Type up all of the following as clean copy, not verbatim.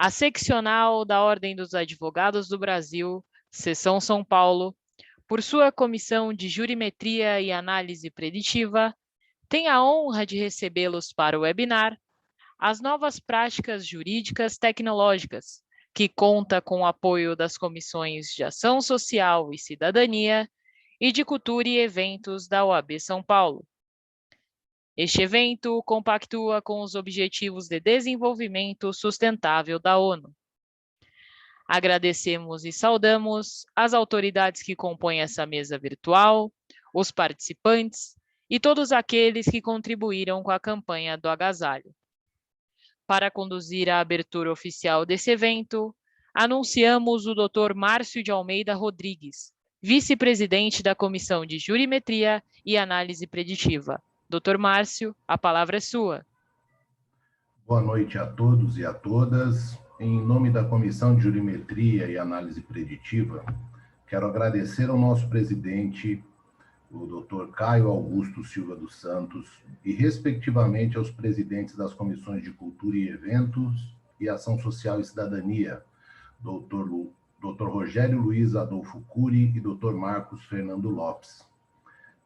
A seccional da Ordem dos Advogados do Brasil, Seção São Paulo, por sua comissão de jurimetria e análise preditiva, tem a honra de recebê-los para o webinar As Novas Práticas Jurídicas Tecnológicas, que conta com o apoio das comissões de Ação Social e Cidadania e de Cultura e Eventos da OAB São Paulo. Este evento compactua com os Objetivos de Desenvolvimento Sustentável da ONU. Agradecemos e saudamos as autoridades que compõem essa mesa virtual, os participantes e todos aqueles que contribuíram com a campanha do agasalho. Para conduzir a abertura oficial desse evento, anunciamos o Dr. Márcio de Almeida Rodrigues, vice-presidente da Comissão de Jurimetria e Análise Preditiva. Dr. Márcio, a palavra é sua. Boa noite a todos e a todas. Em nome da Comissão de Jurimetria e Análise Preditiva, quero agradecer ao nosso presidente, o Dr. Caio Augusto Silva dos Santos, e respectivamente aos presidentes das Comissões de Cultura e Eventos e Ação Social e Cidadania, Dr. Rogério Luiz Adolfo Cury e Dr. Marcos Fernando Lopes.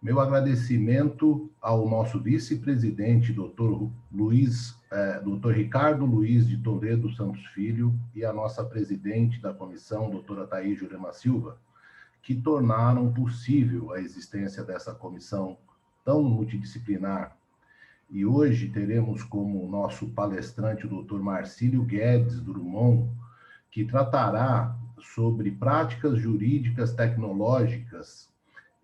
Meu agradecimento ao nosso vice-presidente, Dr. Ricardo Luiz de Toledo Santos Filho, e à nossa presidente da comissão, doutora Thaís Jurema Silva, que tornaram possível a existência dessa comissão tão multidisciplinar. E hoje teremos como nosso palestrante o Dr. Marcílio Guedes Drummond, que tratará sobre práticas jurídicas tecnológicas,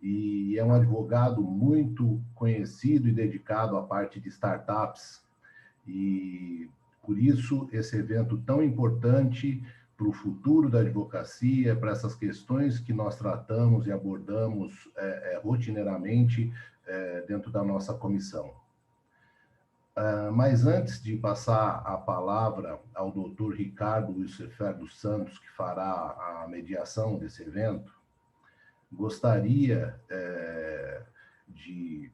e é um advogado muito conhecido e dedicado à parte de startups, e por isso esse evento tão importante para o futuro da advocacia, para essas questões que nós tratamos e abordamos rotineiramente dentro da nossa comissão. Mas antes de passar a palavra ao doutor Ricardo Lucifer dos Santos, que fará a mediação desse evento, gostaria de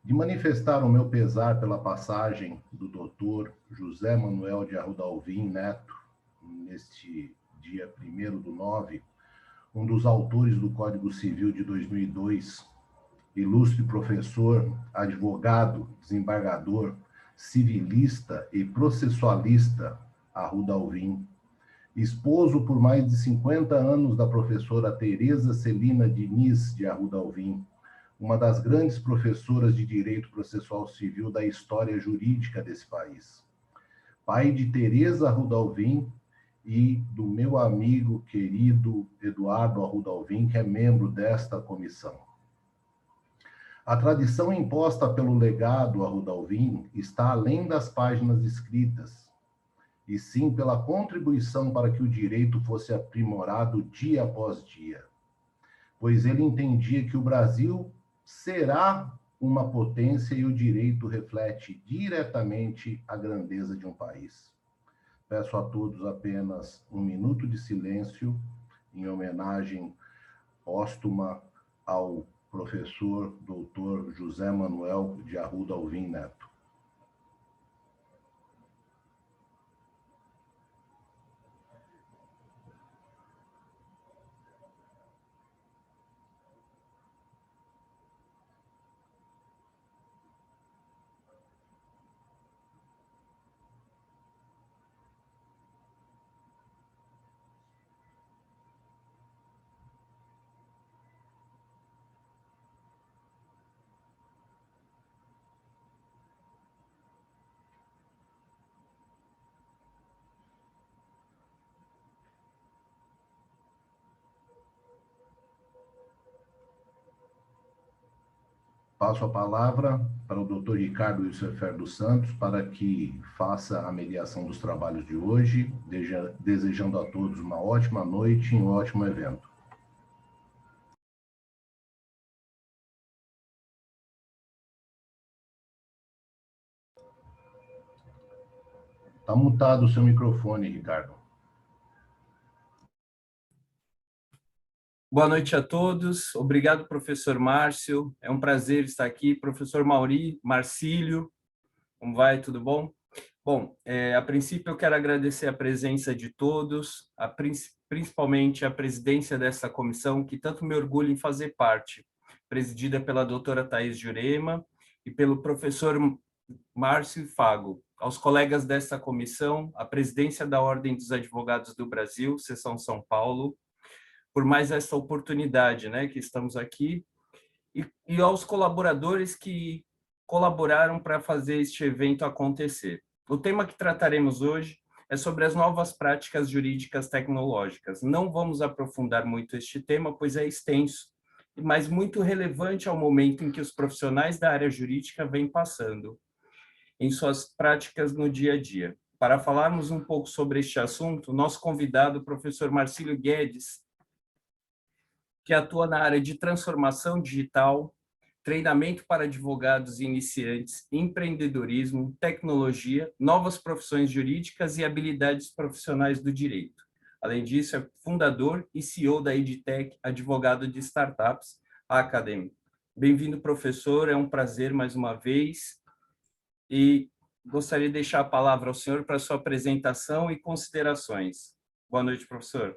manifestar o meu pesar pela passagem do doutor José Manuel de Arruda Alvim Neto, neste dia 1º/9, um dos autores do Código Civil de 2002, ilustre professor, advogado, desembargador, civilista e processualista Arruda Alvim, esposo por mais de 50 anos da professora Tereza Celina Diniz de Arruda Alvim, uma das grandes professoras de Direito Processual Civil da história jurídica desse país. Pai de Tereza Arruda Alvim e do meu amigo querido Eduardo Arruda Alvim, que é membro desta comissão. A tradição imposta pelo legado Arruda Alvim está além das páginas escritas, e sim pela contribuição para que o direito fosse aprimorado dia após dia, pois ele entendia que o Brasil será uma potência e o direito reflete diretamente a grandeza de um país. Peço a todos apenas um minuto de silêncio em homenagem póstuma ao professor doutor José Manuel de Arruda Alvim Neto. Passo a palavra para o Dr. Ricardo Lucifer dos Santos para que faça a mediação dos trabalhos de hoje, desejando a todos uma ótima noite e um ótimo evento. Está mutado o seu microfone, Ricardo. Boa noite a todos. Obrigado, professor Márcio. É um prazer estar aqui. Professor Marcílio, como vai? Tudo bom? Bom, a princípio eu quero agradecer a presença de todos, principalmente a presidência dessa comissão, que tanto me orgulho em fazer parte, presidida pela doutora Thaís Jurema e pelo professor Márcio Fago, aos colegas desta comissão, a presidência da Ordem dos Advogados do Brasil, Seção São Paulo, por mais essa oportunidade, né, que estamos aqui, e aos colaboradores que colaboraram para fazer este evento acontecer. O tema que trataremos hoje é sobre as novas práticas jurídicas tecnológicas. Não vamos aprofundar muito este tema, pois é extenso, mas muito relevante ao momento em que os profissionais da área jurídica vêm passando em suas práticas no dia a dia. Para falarmos um pouco sobre este assunto, nosso convidado, o professor Marcílio Guedes, que atua na área de transformação digital, treinamento para advogados iniciantes, empreendedorismo, tecnologia, novas profissões jurídicas e habilidades profissionais do direito. Além disso, é fundador e CEO da EdTech, advogado de startups, a Academy. Bem-vindo, professor, é um prazer mais uma vez e gostaria de deixar a palavra ao senhor para sua apresentação e considerações. Boa noite, professor.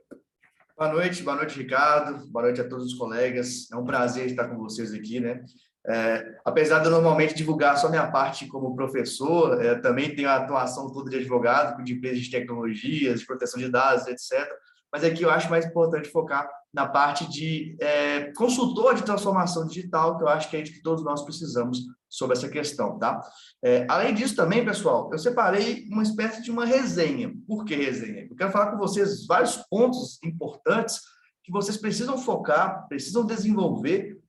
Boa noite, Ricardo. Boa noite a todos os colegas. É um prazer estar com vocês aqui, né? Apesar de eu normalmente divulgar só minha parte como professor, também tenho a atuação toda de advogado, de empresas de tecnologias, de proteção de dados, etc. Mas aqui eu acho mais importante focar na parte de consultor de transformação digital, que eu acho que é isso que todos nós precisamos sobre essa questão, tá? Além disso também, pessoal, eu separei uma espécie de uma resenha. Por que resenha? Eu quero falar com vocês vários pontos importantes que vocês precisam focar, precisam desenvolver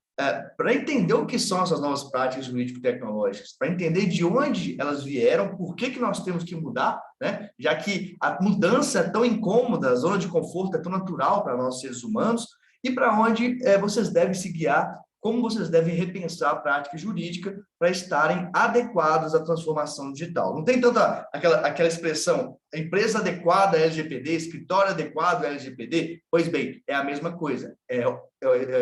para entender o que são essas novas práticas jurídico-tecnológicas, para entender de onde elas vieram, por que nós temos que mudar, né? Já que a mudança é tão incômoda, a zona de conforto é tão natural para nós seres humanos, e para onde vocês devem se guiar, como vocês devem repensar a prática jurídica para estarem adequados à transformação digital. Não tem tanta aquela expressão, empresa adequada LGPD, escritório adequado LGPD? Pois bem, é a mesma coisa.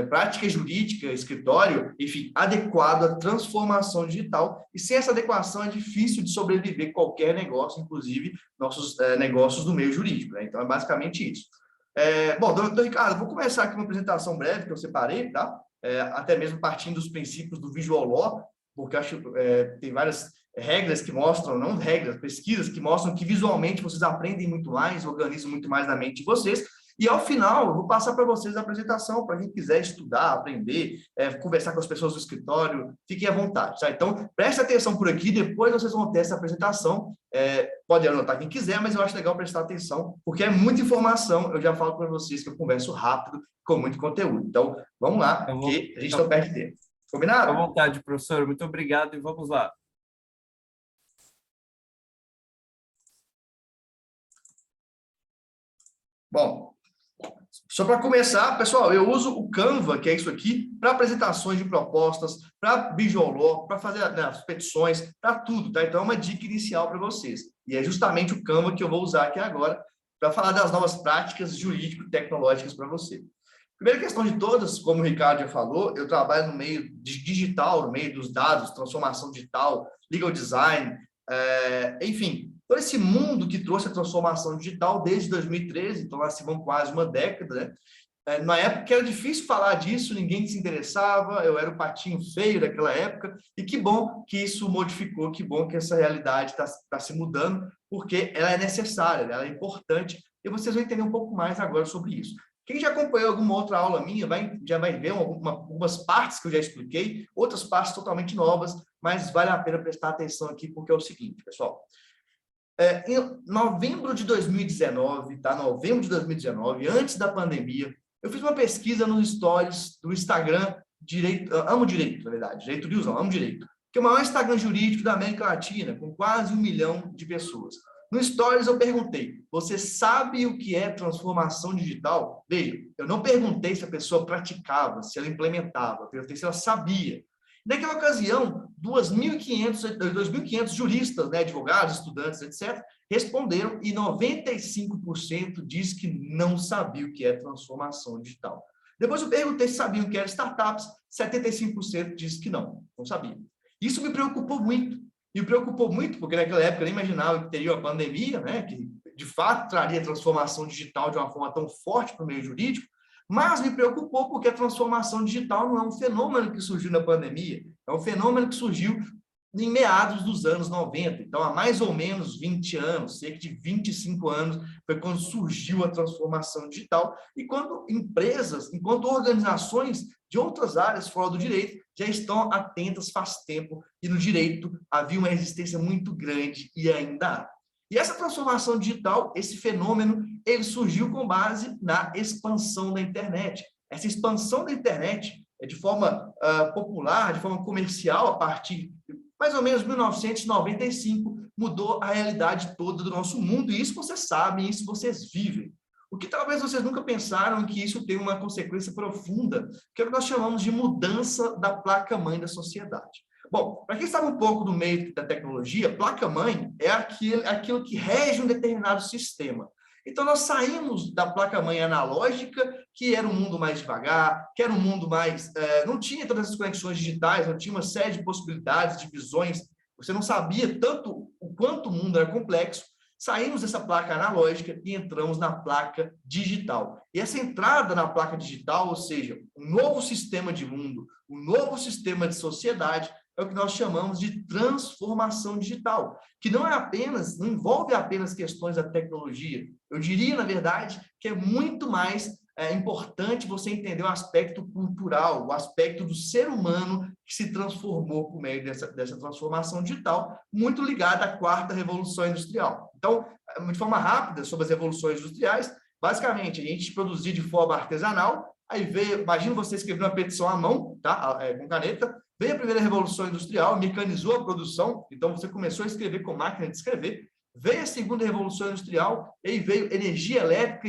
Prática jurídica, escritório, enfim, adequado à transformação digital. E sem essa adequação é difícil de sobreviver qualquer negócio, inclusive nossos negócios do meio jurídico, né? Então, é basicamente isso. Bom, doutor Ricardo, vou começar aqui uma apresentação breve que eu separei, tá? Até mesmo partindo dos princípios do Visual Law, porque eu acho que tem várias regras que mostram, não regras, pesquisas que mostram que visualmente vocês aprendem muito mais, organizam muito mais na mente de vocês, e ao final eu vou passar para vocês a apresentação, para quem quiser estudar, aprender, conversar com as pessoas do escritório, fiquem à vontade, tá? Então, preste atenção por aqui, depois vocês vão ter essa apresentação, pode anotar quem quiser, mas eu acho legal prestar atenção, porque é muita informação, eu já falo para vocês que eu converso rápido, com muito conteúdo. Então, vamos lá, porque a gente não perde tempo. Combinado? À vontade, professor. Muito obrigado e vamos lá. Bom, só para começar, pessoal, eu uso o Canva, que é isso aqui, para apresentações de propostas, para Visual Law, para fazer as petições, para tudo, tá? Então, é uma dica inicial para vocês. E é justamente o Canva que eu vou usar aqui agora para falar das novas práticas jurídico-tecnológicas para você. Primeira questão de todas, como o Ricardo já falou, eu trabalho no meio digital, no meio dos dados, transformação digital, legal design, enfim, todo esse mundo que trouxe a transformação digital desde 2013, então lá se vão quase uma década, né? Na época era difícil falar disso, ninguém se interessava, eu era o patinho feio daquela época, e que bom que isso modificou, que bom que essa realidade está se mudando, porque ela é necessária, ela é importante, e vocês vão entender um pouco mais agora sobre isso. Quem já acompanhou alguma outra aula minha já vai ver algumas partes que eu já expliquei, outras partes totalmente novas, mas vale a pena prestar atenção aqui, porque é o seguinte, pessoal. Em novembro de 2019, tá? Novembro de 2019, antes da pandemia, eu fiz uma pesquisa nos stories do Instagram, Amo Direito, na verdade, Direito Newsão, Amo Direito, que é o maior Instagram jurídico da América Latina, com quase 1 milhão de pessoas. No Stories eu perguntei, você sabe o que é transformação digital? Veja, eu não perguntei se a pessoa praticava, se ela implementava, eu perguntei se ela sabia. Naquela ocasião, 2.500 juristas, né, advogados, estudantes, etc., responderam e 95% diz que não sabia o que é transformação digital. Depois eu perguntei se sabiam o que era startups, 75% diz que não sabia. Isso me preocupou muito, Me preocupou muito, porque naquela época eu nem imaginava que teria uma pandemia, né, que de fato traria transformação digital de uma forma tão forte para o meio jurídico, mas me preocupou porque a transformação digital não é um fenômeno que surgiu na pandemia, é um fenômeno que surgiu em meados dos anos 90. Então, há mais ou menos 20 anos, cerca de 25 anos, foi quando surgiu a transformação digital e quando empresas, enquanto organizações de outras áreas fora do direito já estão atentas faz tempo e no direito havia uma resistência muito grande e ainda há. E essa transformação digital, esse fenômeno, ele surgiu com base na expansão da internet. Essa expansão da internet é de forma popular, de forma comercial, a partir de mais ou menos 1995, mudou a realidade toda do nosso mundo, e isso vocês sabem, isso vocês vivem. O que talvez vocês nunca pensaram que isso tem uma consequência profunda, que é o que nós chamamos de mudança da placa-mãe da sociedade. Bom, para quem sabe um pouco do meio da tecnologia, placa-mãe é aquilo que rege um determinado sistema. Então, nós saímos da placa-mãe analógica, que era um mundo mais devagar, que era um mundo mais... não tinha todas as conexões digitais, não tinha uma série de possibilidades, de visões, você não sabia tanto o quanto o mundo era complexo. Saímos dessa placa analógica e entramos na placa digital. E essa entrada na placa digital, ou seja, um novo sistema de mundo, um novo sistema de sociedade, é o que nós chamamos de transformação digital, que não envolve apenas questões da tecnologia. Eu diria, na verdade, que é muito mais importante você entender o aspecto cultural, o aspecto do ser humano que se transformou por meio dessa transformação digital, muito ligada à quarta revolução industrial. Então, de forma rápida, sobre as revoluções industriais, basicamente, a gente produzia de forma artesanal, aí veio, imagina você escrever uma petição à mão, tá? Com caneta, veio a primeira revolução industrial, mecanizou a produção, então você começou a escrever com máquina de escrever, veio a segunda revolução industrial, e aí veio energia elétrica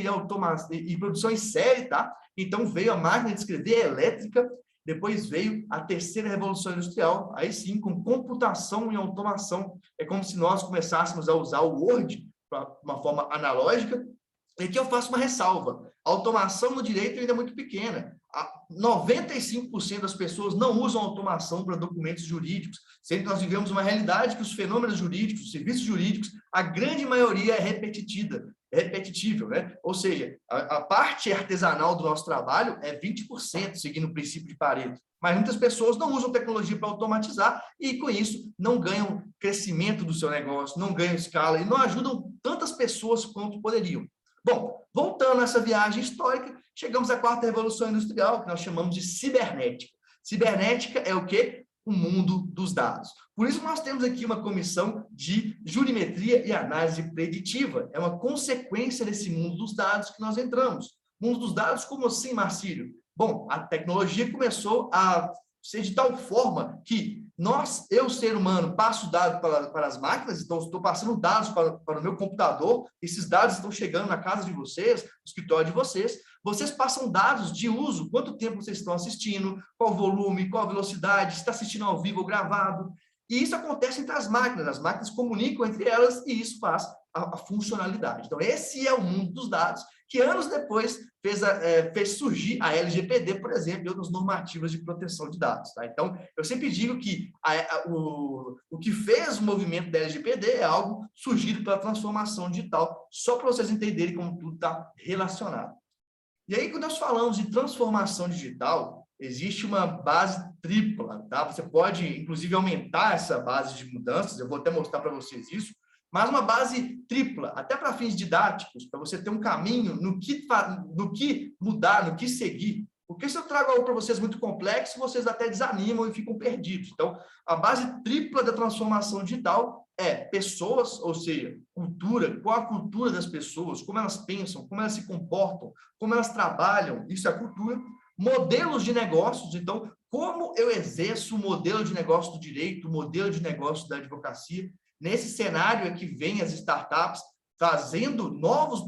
e produção em série, tá? Então veio a máquina de escrever elétrica, depois veio a terceira revolução industrial, aí sim, com computação e automação. É como se nós começássemos a usar o Word de uma forma analógica. E aqui eu faço uma ressalva. A automação no direito ainda é muito pequena. 95% das pessoas não usam automação para documentos jurídicos, sendo que nós vivemos uma realidade que os fenômenos jurídicos, os serviços jurídicos, a grande maioria é repetitível, né? Ou seja, a parte artesanal do nosso trabalho é 20%, seguindo o princípio de Pareto. Mas muitas pessoas não usam tecnologia para automatizar e, com isso, não ganham crescimento do seu negócio, não ganham escala e não ajudam tantas pessoas quanto poderiam. Bom, voltando a essa viagem histórica, chegamos à quarta revolução industrial, que nós chamamos de cibernética. Cibernética é o quê? O mundo dos dados. Por isso, nós temos aqui uma comissão de jurimetria e análise preditiva. É uma consequência desse mundo dos dados que nós entramos. Mundo dos dados, como assim, Marcílio? Bom, a tecnologia começou a ser de tal forma que eu, ser humano, passo dados para as máquinas, então estou passando dados para o meu computador, esses dados estão chegando na casa de vocês, no escritório de vocês passam dados de uso, quanto tempo vocês estão assistindo, qual o volume, qual a velocidade, se está assistindo ao vivo ou gravado, e isso acontece entre as máquinas comunicam entre elas e isso faz a funcionalidade. Então, esse é o mundo dos dados, que anos depois fez surgir a LGPD, por exemplo, e outras normativas de proteção de dados. Tá? Então, eu sempre digo que o que fez o movimento da LGPD é algo surgido pela transformação digital, só para vocês entenderem como tudo está relacionado. E aí, quando nós falamos de transformação digital, existe uma base tripla, tá? Você pode, inclusive, aumentar essa base de mudanças, eu vou até mostrar para vocês isso, mas uma base tripla, até para fins didáticos, para você ter um caminho no que mudar, no que seguir. Porque se eu trago algo para vocês muito complexo, vocês até desanimam e ficam perdidos. Então, a base tripla da transformação digital é pessoas, ou seja, cultura, qual a cultura das pessoas, como elas pensam, como elas se comportam, como elas trabalham, isso é a cultura. Modelos de negócios, então, como eu exerço o modelo de negócio do direito, o modelo de negócio da advocacia. Nesse cenário é que vem as startups trazendo novos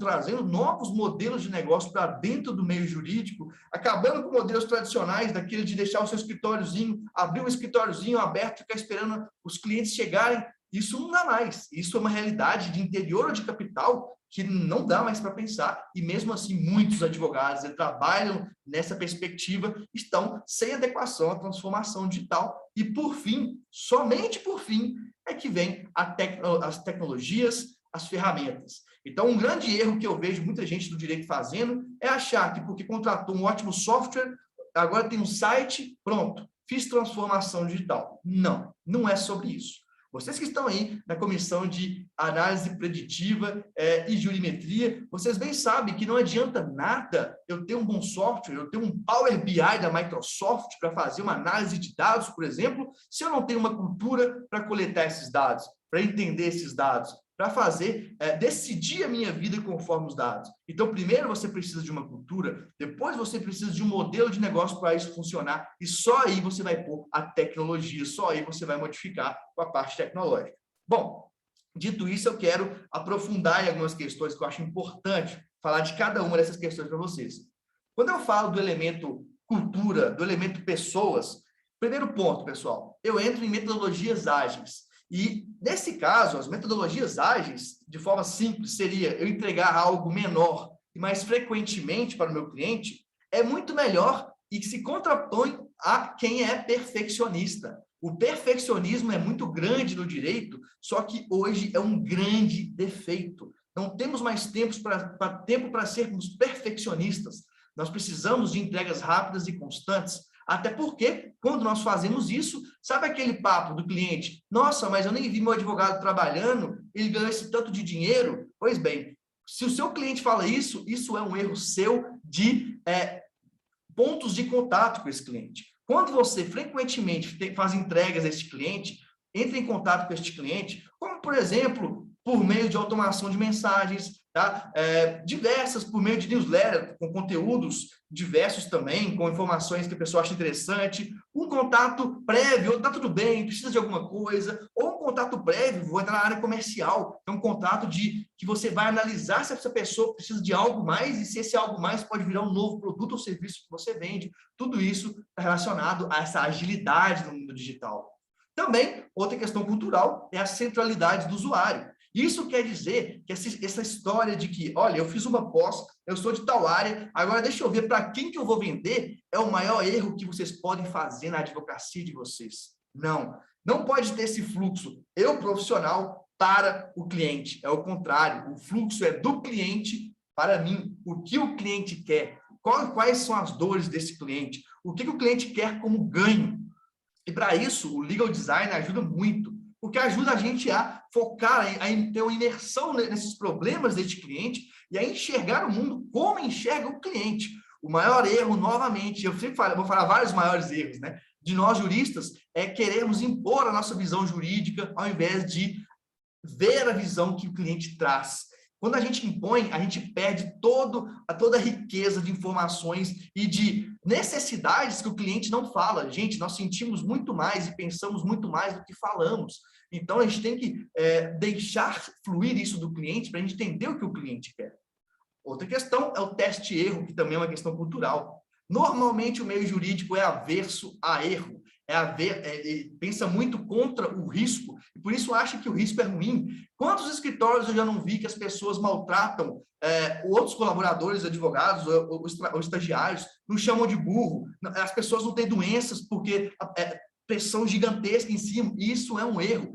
modelos de negócio para dentro do meio jurídico, acabando com modelos tradicionais, daquele de deixar o seu escritóriozinho, abrir um escritóriozinho aberto, ficar esperando os clientes chegarem. Isso não dá mais. Isso é uma realidade de interior ou de capital que não dá mais para pensar, e mesmo assim muitos advogados que trabalham nessa perspectiva estão sem adequação à transformação digital, e por fim, somente por fim, é que vem as tecnologias, as ferramentas. Então, um grande erro que eu vejo muita gente do direito fazendo é achar que porque contratou um ótimo software, agora tem um site, pronto, fiz transformação digital. Não, não é sobre isso. Vocês que estão aí na comissão de análise preditiva e jurimetria, vocês bem sabem que não adianta nada eu ter um bom software, eu ter um Power BI da Microsoft para fazer uma análise de dados, por exemplo, se eu não tenho uma cultura para coletar esses dados, para entender esses dados, para fazer, decidir a minha vida conforme os dados. Então, primeiro você precisa de uma cultura, depois você precisa de um modelo de negócio para isso funcionar, e só aí você vai pôr a tecnologia, só aí você vai modificar com a parte tecnológica. Bom, dito isso, eu quero aprofundar em algumas questões que eu acho importante falar de cada uma dessas questões para vocês. Quando eu falo do elemento cultura, do elemento pessoas, primeiro ponto, pessoal, eu entro em metodologias ágeis. E, nesse caso, as metodologias ágeis, de forma simples, seria eu entregar algo menor e mais frequentemente para o meu cliente, é muito melhor e que se contrapõe a quem é perfeccionista. O perfeccionismo é muito grande no direito, só que hoje é um grande defeito. Não temos mais tempo para sermos perfeccionistas. Nós precisamos de entregas rápidas e constantes. Até porque, quando nós fazemos isso, sabe aquele papo do cliente? Nossa, mas eu nem vi meu advogado trabalhando, ele ganhou esse tanto de dinheiro. Pois bem, se o seu cliente fala isso, isso é um erro seu de pontos de contato com esse cliente. Quando você frequentemente faz entregas a este cliente, entra em contato com este cliente, como, por exemplo, por meio de automação de mensagens, tá? Diversas, por meio de newsletter, com conteúdos diversos também, com informações que a pessoa acha interessante, um contato prévio, tá tudo bem, precisa de alguma coisa, ou um contato prévio, vou entrar na área comercial, é um contato que você vai analisar se essa pessoa precisa de algo mais, e se esse algo mais pode virar um novo produto ou serviço que você vende. Tudo isso está relacionado a essa agilidade no mundo digital. Também, outra questão cultural é a centralidade do usuário. Isso quer dizer que essa história de que, olha, eu fiz uma pós, eu sou de tal área, agora deixa eu ver para quem que eu vou vender, é o maior erro que vocês podem fazer na advocacia de vocês. Não, não pode ter esse fluxo, eu profissional para o cliente. É o contrário, o fluxo é do cliente para mim. O que o cliente quer? Quais são as dores desse cliente? O que o cliente quer como ganho? E para isso, o legal design ajuda muito, porque ajuda a gente a focar, a ter uma imersão nesses problemas deste cliente e a enxergar o mundo como enxerga o cliente. O maior erro, novamente, eu sempre falo, vou falar vários maiores erros, né, de nós juristas, é querermos impor a nossa visão jurídica ao invés de ver a visão que o cliente traz. Quando a gente impõe, a gente perde toda a riqueza de informações e de necessidades que o cliente não fala. Gente, nós sentimos muito mais e pensamos muito mais do que falamos. Então, a gente tem que deixar fluir isso do cliente para a gente entender o que o cliente quer. Outra questão é o teste-erro, que também é uma questão cultural. Normalmente, o meio jurídico é averso a erro. Pensa muito contra o risco, e por isso acha que o risco é ruim. Quantos escritórios eu já não vi que as pessoas maltratam outros colaboradores, advogados ou estagiários, nos chamam de burro, as pessoas não têm doenças porque pressão gigantesca em cima, isso é um erro.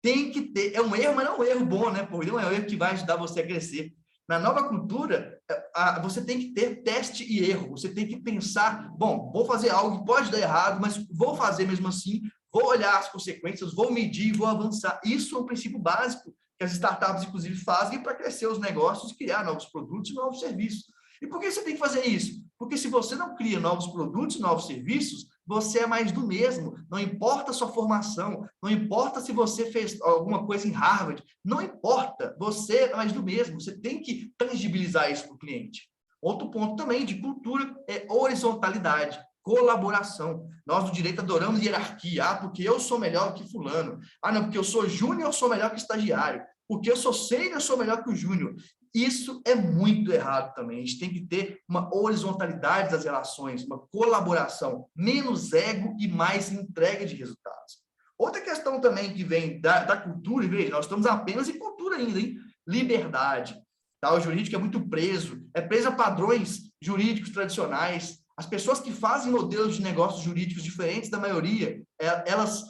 Tem que ter, é um erro, mas não é um erro bom, né? Porque não é um erro que vai ajudar você a crescer. Na nova cultura, você tem que ter teste e erro, você tem que pensar, bom, vou fazer algo que pode dar errado, mas vou fazer mesmo assim, vou olhar as consequências, vou medir, vou avançar. Isso é um princípio básico que as startups, inclusive, fazem para crescer os negócios, criar novos produtos e novos serviços. E por que você tem que fazer isso? Porque se você não cria novos produtos e novos serviços, você é mais do mesmo. Não importa a sua formação, não importa se você fez alguma coisa em Harvard, não importa, você é mais do mesmo. Você tem que tangibilizar isso para o cliente. Outro ponto também de cultura é horizontalidade, colaboração. Nós do direito adoramos hierarquia. Porque eu sou melhor que fulano. Não, porque eu sou júnior, eu sou melhor que estagiário. Porque eu sou sênior, eu sou melhor que o júnior. Isso é muito errado também. A gente tem que ter uma horizontalidade das relações, uma colaboração, menos ego e mais entrega de resultados. Outra questão também que vem da cultura, e veja, nós estamos apenas em cultura ainda, hein? Liberdade. Tá? O jurídico é muito preso a padrões jurídicos tradicionais. As pessoas que fazem modelos de negócios jurídicos diferentes da maioria, elas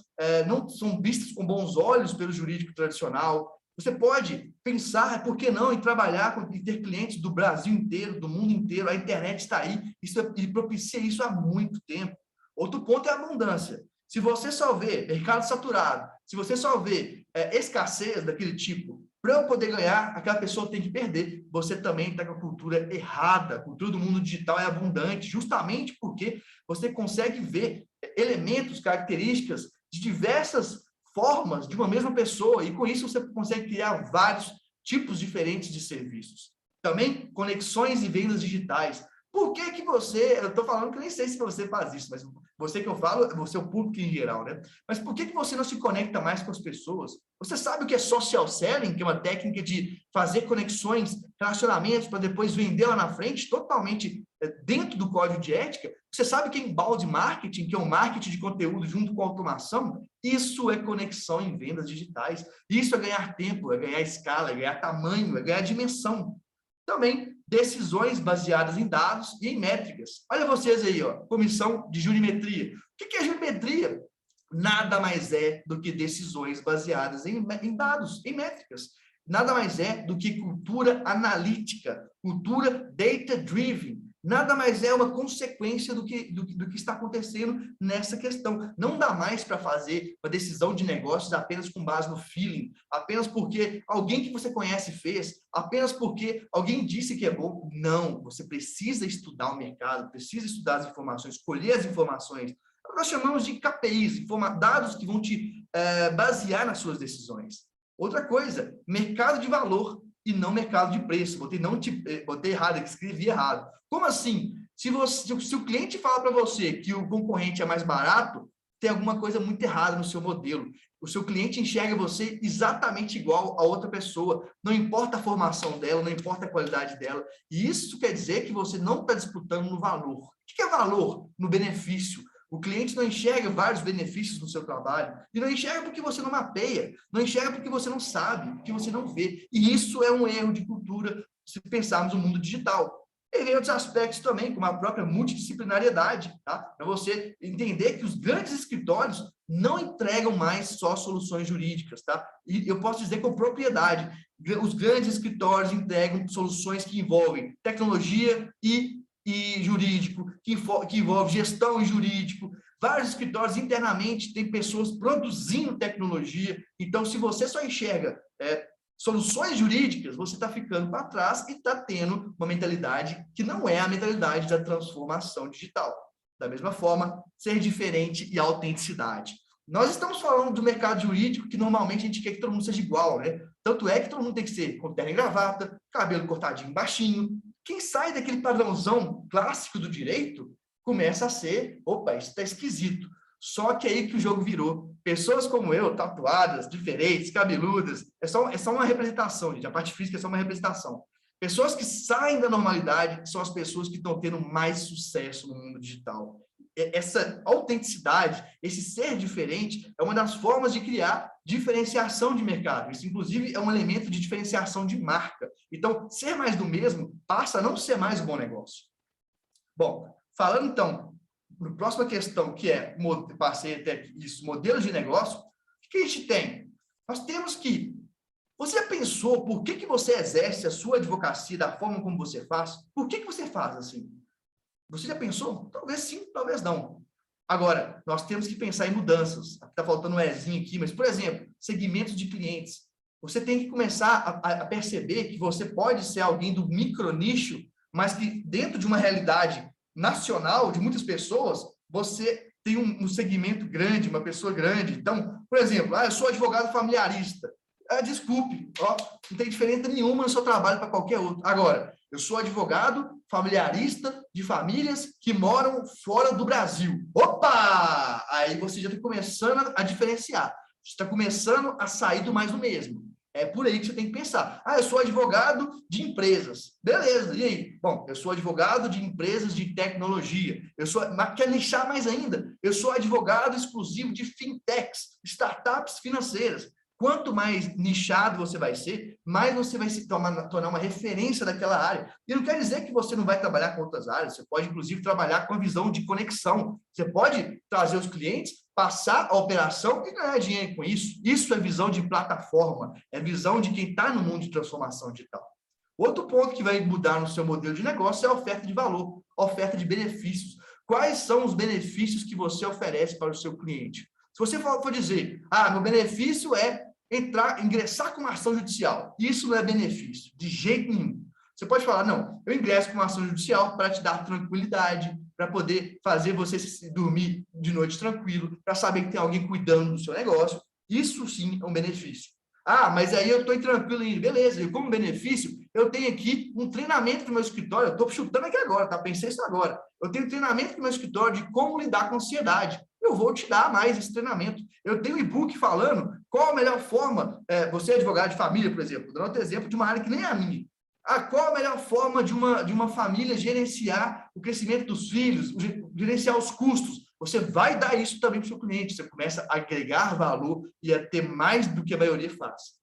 não são vistas com bons olhos pelo jurídico tradicional. Você pode pensar, por que não, em trabalhar e ter clientes do Brasil inteiro, do mundo inteiro. A internet está aí, e propicia isso há muito tempo. Outro ponto é a abundância. Se você só vê mercado saturado, se você só vê escassez daquele tipo, para eu poder ganhar, aquela pessoa tem que perder. Você também está com a cultura errada. A cultura do mundo digital é abundante, justamente porque você consegue ver elementos, características de diversas formas de uma mesma pessoa, e com isso você consegue criar vários tipos diferentes de serviços. Também conexões e vendas digitais. Por que que você, eu estou falando que eu nem sei se você faz isso, mas você que eu falo, você é o público em geral, né? Mas por que que você não se conecta mais com as pessoas? Você sabe o que é social selling, que é uma técnica de fazer conexões, relacionamentos, para depois vender lá na frente, totalmente dentro do código de ética? Você sabe o que é inbound marketing, que é um marketing de conteúdo junto com automação? Isso é conexão em vendas digitais. Isso é ganhar tempo, é ganhar escala, é ganhar tamanho, é ganhar dimensão. Também decisões baseadas em dados e em métricas. Olha vocês aí, ó, comissão de jurimetria. O que é jurimetria? Nada mais é do que decisões baseadas em dados, em métricas. Nada mais é do que cultura analítica, cultura data-driven. Nada mais é uma consequência do que está acontecendo nessa questão. Não dá mais para fazer uma decisão de negócios apenas com base no feeling, apenas porque alguém que você conhece fez, apenas porque alguém disse que é bom. Não, você precisa estudar o mercado, precisa estudar as informações, escolher as informações. Nós chamamos de KPIs, dados que vão te basear nas suas decisões. Outra coisa, mercado de valor e não mercado de preço. Botei errado aqui, escrevi errado. Como assim? Se o cliente fala para você que o concorrente é mais barato, tem alguma coisa muito errada no seu modelo. O seu cliente enxerga você exatamente igual a outra pessoa. Não importa a formação dela, não importa a qualidade dela. E isso quer dizer que você não está disputando no valor. O que é valor? No benefício. O cliente não enxerga vários benefícios no seu trabalho, e não enxerga porque você não mapeia, não enxerga porque você não sabe, porque você não vê. E isso é um erro de cultura, se pensarmos no mundo digital. E tem outros aspectos também, como a própria multidisciplinariedade, tá? Para você entender que os grandes escritórios não entregam mais só soluções jurídicas, tá? E eu posso dizer com propriedade, os grandes escritórios entregam soluções que envolvem tecnologia e jurídico, que envolve gestão e jurídico. Vários escritórios internamente têm pessoas produzindo tecnologia. Então, se você só enxerga soluções jurídicas, você está ficando para trás e está tendo uma mentalidade que não é a mentalidade da transformação digital. Da mesma forma, ser diferente e autenticidade. Nós estamos falando do mercado jurídico que normalmente a gente quer que todo mundo seja igual, né? Tanto é que todo mundo tem que ser com terno e gravata, cabelo cortadinho baixinho. Quem sai daquele padrãozão clássico do direito começa a ser, opa, isso está esquisito. Só que aí que o jogo virou. Pessoas como eu, tatuadas, diferentes, cabeludas, é só uma representação, gente. A parte física é só uma representação. Pessoas que saem da normalidade são as pessoas que estão tendo mais sucesso no mundo digital. Essa autenticidade, esse ser diferente, é uma das formas de criar diferenciação de mercado. Isso, inclusive, é um elemento de diferenciação de marca. Então, ser mais do mesmo passa a não ser mais um bom negócio. Bom, falando, então, na próxima questão, que é, passei até isso, modelo de negócio, o que a gente tem? Nós temos que... Você já pensou por que você exerce a sua advocacia da forma como você faz? Por que você faz assim? Você já pensou? Talvez sim, talvez não. Agora, nós temos que pensar em mudanças. Está faltando um Ezinho aqui, mas, por exemplo, segmentos de clientes. Você tem que começar a perceber que você pode ser alguém do micronicho, mas que dentro de uma realidade nacional de muitas pessoas, você tem um segmento grande, uma pessoa grande. Então, por exemplo, eu sou advogado familiarista. Desculpe, não tem diferença nenhuma no seu trabalho para qualquer outro. Agora, eu sou advogado familiarista de famílias que moram fora do Brasil. Opa! Aí você já está começando a diferenciar. Você está começando a sair do mais do mesmo. É por aí que você tem que pensar. Eu sou advogado de empresas. Beleza, e aí? Bom, eu sou advogado de empresas de tecnologia. Mas quer nichar mais ainda? Eu sou advogado exclusivo de fintechs, startups financeiras. Quanto mais nichado você vai ser, mais você vai se tornar uma referência daquela área. E não quer dizer que você não vai trabalhar com outras áreas, você pode, inclusive, trabalhar com a visão de conexão. Você pode trazer os clientes, passar a operação e ganhar dinheiro com isso. Isso é visão de plataforma, é visão de quem está no mundo de transformação digital. Outro ponto que vai mudar no seu modelo de negócio é a oferta de valor, a oferta de benefícios. Quais são os benefícios que você oferece para o seu cliente? Se você for dizer, meu benefício é ingressar com uma ação judicial, isso não é benefício, de jeito nenhum. Você pode falar, não, eu ingresso com uma ação judicial para te dar tranquilidade, para poder fazer você dormir de noite tranquilo, para saber que tem alguém cuidando do seu negócio. Isso sim é um benefício. Mas aí eu estou intranquilo ainda. Beleza, e como benefício, eu tenho aqui um treinamento no meu escritório, eu estou chutando aqui agora, tá? Pensei isso agora. Eu tenho treinamento no meu escritório de como lidar com ansiedade. Eu vou te dar mais esse treinamento. Eu tenho um e-book falando qual a melhor forma, você é advogado de família, por exemplo, dando outro exemplo de uma área que nem é a minha. Qual a melhor forma de uma família gerenciar o crescimento dos filhos, gerenciar os custos? Você vai dar isso também para o seu cliente, você começa a agregar valor e a ter mais do que a maioria faz.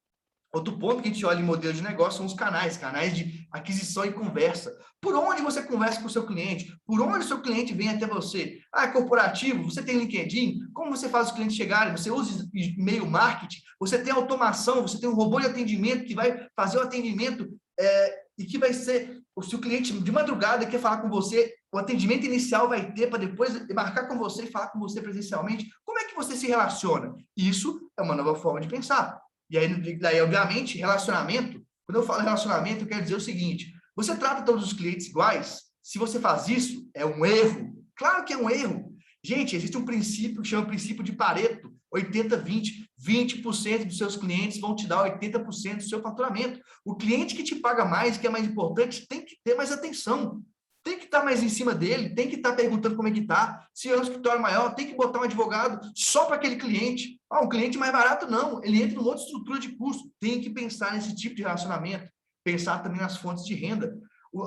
Outro ponto que a gente olha em modelo de negócio são os canais de aquisição e conversa. Por onde você conversa com o seu cliente? Por onde o seu cliente vem até você? É corporativo? Você tem LinkedIn? Como você faz os clientes chegarem? Você usa e-mail marketing? Você tem automação? Você tem um robô de atendimento que vai fazer o atendimento e que vai ser, se o cliente de madrugada quer falar com você, o atendimento inicial vai ter para depois marcar com você e falar com você presencialmente. Como é que você se relaciona? Isso é uma nova forma de pensar. E aí, daí, obviamente, relacionamento, quando eu falo relacionamento, eu quero dizer o seguinte, você trata todos os clientes iguais? Se você faz isso, é um erro. Claro que é um erro. Gente, existe um princípio que chama princípio de Pareto, 80-20. 20% dos seus clientes vão te dar 80% do seu faturamento. O cliente que te paga mais, que é mais importante, tem que ter mais atenção. Tem que estar mais em cima dele, tem que estar perguntando como é que está. Se é um escritório maior, tem que botar um advogado só para aquele cliente. Um cliente mais barato, não. Ele entra numa outra estrutura de custo. Tem que pensar nesse tipo de relacionamento. Pensar também nas fontes de renda.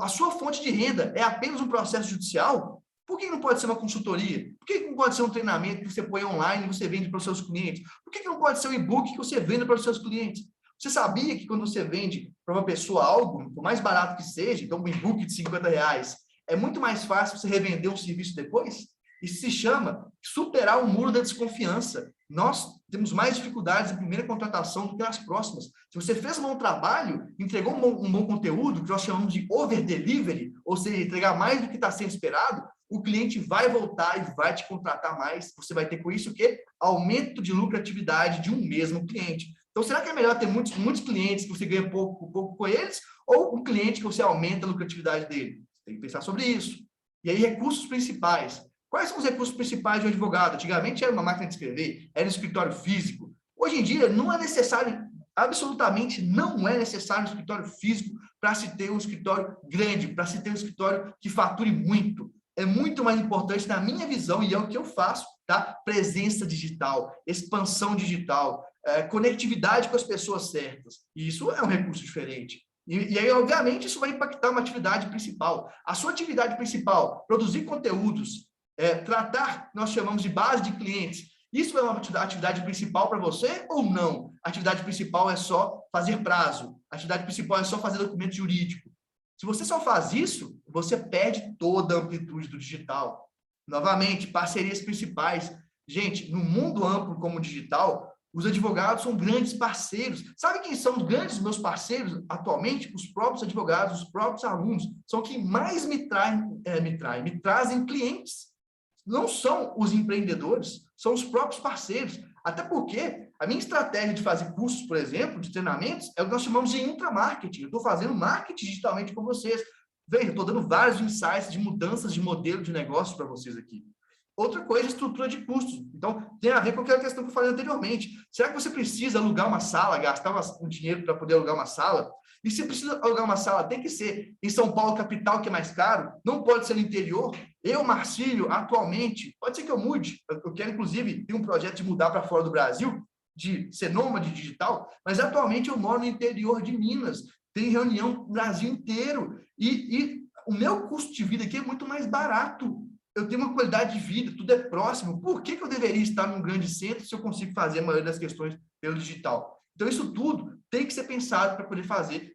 A sua fonte de renda é apenas um processo judicial? Por que não pode ser uma consultoria? Por que não pode ser um treinamento que você põe online e você vende para os seus clientes? Por que não pode ser um e-book que você vende para os seus clientes? Você sabia que quando você vende para uma pessoa algo, por mais barato que seja, então um e-book de R$50, é muito mais fácil você revender um serviço depois? Isso se chama superar o muro da desconfiança. Nós temos mais dificuldades em primeira contratação do que nas próximas. Se você fez um bom trabalho, entregou um bom conteúdo, que nós chamamos de over-delivery, ou seja, entregar mais do que está sendo esperado, o cliente vai voltar e vai te contratar mais. Você vai ter com isso o quê? Aumento de lucratividade de um mesmo cliente. Então, será que é melhor ter muitos clientes que você ganha pouco com eles, ou um cliente que você aumenta a lucratividade dele? Tem que pensar sobre isso. E aí, recursos principais. Quais são os recursos principais de um advogado? Antigamente era uma máquina de escrever, era um escritório físico. Hoje em dia, não é necessário, absolutamente não é necessário um escritório físico para se ter um escritório grande, para se ter um escritório que fature muito. É muito mais importante, na minha visão, e é o que eu faço, tá? Presença digital, expansão digital, conectividade com as pessoas certas. E isso é um recurso diferente. E aí, obviamente, isso vai impactar uma atividade principal. A sua atividade principal, produzir conteúdos, tratar, nós chamamos de base de clientes, isso é uma atividade principal para você ou não? A atividade principal é só fazer prazo. A atividade principal é só fazer documento jurídico. Se você só faz isso, você perde toda a amplitude do digital. Novamente, parcerias principais. Gente, no mundo amplo como o digital, os advogados são grandes parceiros. Sabe quem são os grandes meus parceiros atualmente? Os próprios advogados, os próprios alunos. São quem mais me trazem clientes. Não são os empreendedores, são os próprios parceiros. Até porque a minha estratégia de fazer cursos, por exemplo, de treinamentos, é o que nós chamamos de intramarketing. Eu estou fazendo marketing digitalmente com vocês. Veja, eu estou dando vários insights de mudanças de modelo de negócio para vocês aqui. Outra coisa é estrutura de custos. Então, tem a ver com aquela questão que eu falei anteriormente. Será que você precisa alugar uma sala, gastar um dinheiro para poder alugar uma sala? E se precisa alugar uma sala, tem que ser em São Paulo, capital, que é mais caro? Não pode ser no interior? Eu, Marcílio, atualmente, pode ser que eu mude. Eu quero, inclusive, ter um projeto de mudar para fora do Brasil. de ser nômade digital, mas atualmente eu moro no interior de Minas, tem reunião no Brasil inteiro, e o meu custo de vida aqui é muito mais barato. Eu tenho uma qualidade de vida, tudo é próximo. Por que eu deveria estar num grande centro se eu consigo fazer a maioria das questões pelo digital? Então, isso tudo tem que ser pensado para poder fazer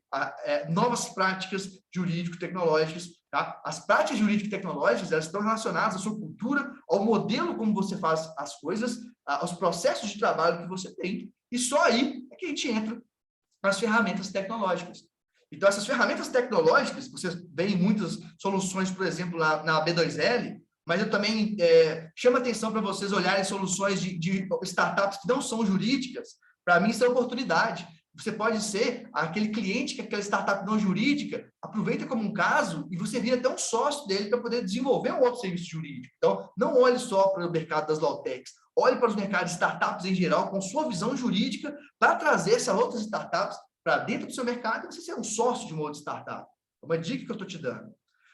novas práticas jurídico-tecnológicas. Tá? As práticas jurídico-tecnológicas, elas estão relacionadas à sua cultura, ao modelo como você faz as coisas, aos processos de trabalho que você tem, e só aí é que a gente entra nas ferramentas tecnológicas. Então, essas ferramentas tecnológicas, vocês veem muitas soluções, por exemplo, na B2L, mas eu também chamo a atenção para vocês olharem soluções de startups que não são jurídicas. Para mim, isso é oportunidade. Você pode ser aquele cliente que aquela startup não jurídica aproveita como um caso e você vira até um sócio dele para poder desenvolver um outro serviço jurídico. Então, não olhe só para o mercado das Lawtechs, olhe para os mercados de startups em geral com sua visão jurídica para trazer essas outras startups para dentro do seu mercado e você ser um sócio de uma outra startup. É uma dica que eu estou te dando.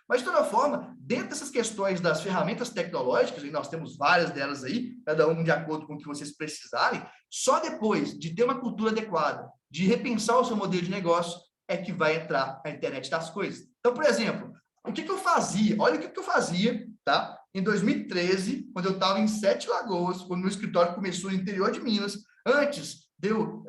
Mas, de toda forma, dentro dessas questões das ferramentas tecnológicas, e nós temos várias delas aí, cada um de acordo com o que vocês precisarem, só depois de ter uma cultura adequada, de repensar o seu modelo de negócio, é que vai entrar a internet das coisas. Então, por exemplo, o que eu fazia? Olha o que eu fazia, tá? Em 2013, quando eu estava em Sete Lagoas, quando meu escritório começou no interior de Minas, antes de eu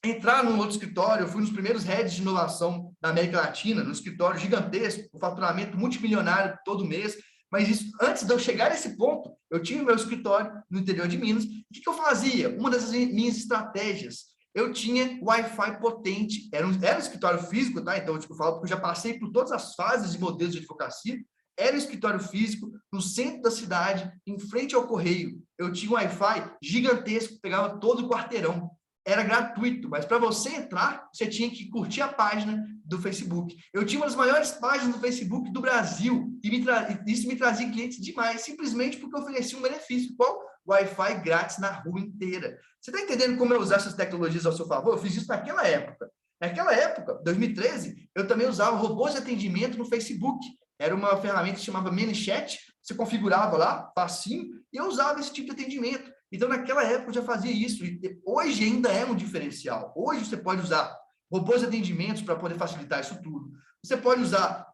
entrar num outro escritório, eu fui nos primeiros heads de inovação da América Latina, num escritório gigantesco, com faturamento multimilionário todo mês, mas isso, antes de eu chegar nesse ponto, eu tinha o meu escritório no interior de Minas. O que eu fazia? Uma dessas minhas estratégias, eu tinha Wi-Fi potente, era um escritório físico, tá? Então, eu falo porque eu já passei por todas as fases de modelos de advocacia, era um escritório físico, no centro da cidade, em frente ao correio. Eu tinha um Wi-Fi gigantesco, pegava todo o quarteirão. Era gratuito, mas para você entrar, você tinha que curtir a página do Facebook. Eu tinha uma das maiores páginas do Facebook do Brasil, e isso me trazia clientes demais, simplesmente porque eu oferecia um benefício, qual? Wi-Fi grátis na rua inteira. Você está entendendo como eu usar essas tecnologias ao seu favor? Eu fiz isso naquela época. Naquela época, 2013, eu também usava robôs de atendimento no Facebook. Era uma ferramenta que se chamava ManyChat, você configurava lá, facinho, e eu usava esse tipo de atendimento. Então, naquela época, eu já fazia isso, e hoje ainda é um diferencial. Hoje você pode usar robôs de atendimentos para poder facilitar isso tudo. Você pode usar,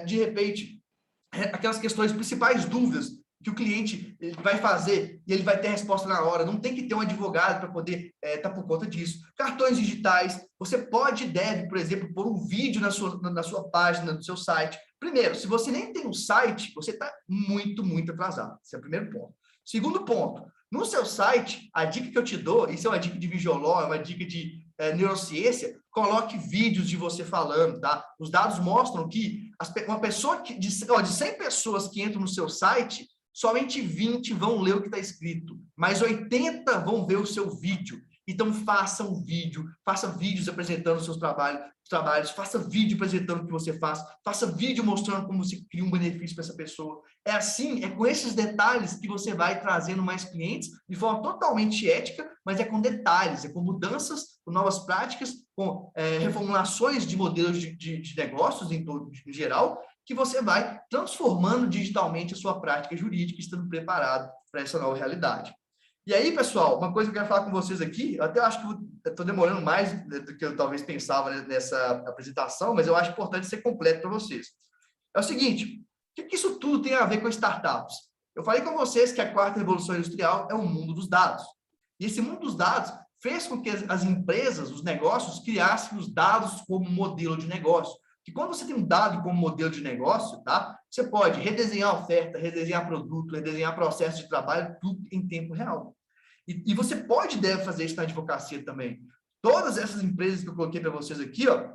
de repente, aquelas questões, principais dúvidas que o cliente vai fazer e ele vai ter a resposta na hora. Não tem que ter um advogado para poder estar por conta disso. Cartões digitais, você pode e deve, por exemplo, pôr um vídeo na sua página, no seu site. Primeiro, se você nem tem um site, você está muito, muito atrasado. Esse é o primeiro ponto. Segundo ponto, no seu site, a dica que eu te dou, isso é uma dica de Vigioló, é uma dica de neurociência, coloque vídeos de você falando, tá? Os dados mostram que uma pessoa de 100 pessoas que entram no seu site, somente 20 vão ler o que está escrito, mas 80 vão ver o seu vídeo. Então, faça um vídeo, faça vídeos apresentando os seus trabalhos, faça vídeo apresentando o que você faz, faça vídeo mostrando como você cria um benefício para essa pessoa. É assim, é com esses detalhes que você vai trazendo mais clientes de forma totalmente ética, mas é com detalhes, é com mudanças, com novas práticas, com reformulações de modelos de negócios em geral, que você vai transformando digitalmente a sua prática jurídica, estando preparado para essa nova realidade. E aí, pessoal, uma coisa que eu quero falar com vocês aqui, eu até acho que estou demorando mais do que eu talvez pensava nessa apresentação, mas eu acho importante ser completo para vocês. É o seguinte, o que isso tudo tem a ver com startups? Eu falei com vocês que a quarta revolução industrial é o mundo dos dados. E esse mundo dos dados fez com que as empresas, os negócios, criassem os dados como modelo de negócio. E quando você tem um dado como modelo de negócio, tá? Você pode redesenhar a oferta, redesenhar produto, redesenhar processo de trabalho, tudo em tempo real. E você pode e deve fazer isso na advocacia também. Todas essas empresas que eu coloquei para vocês aqui, ó,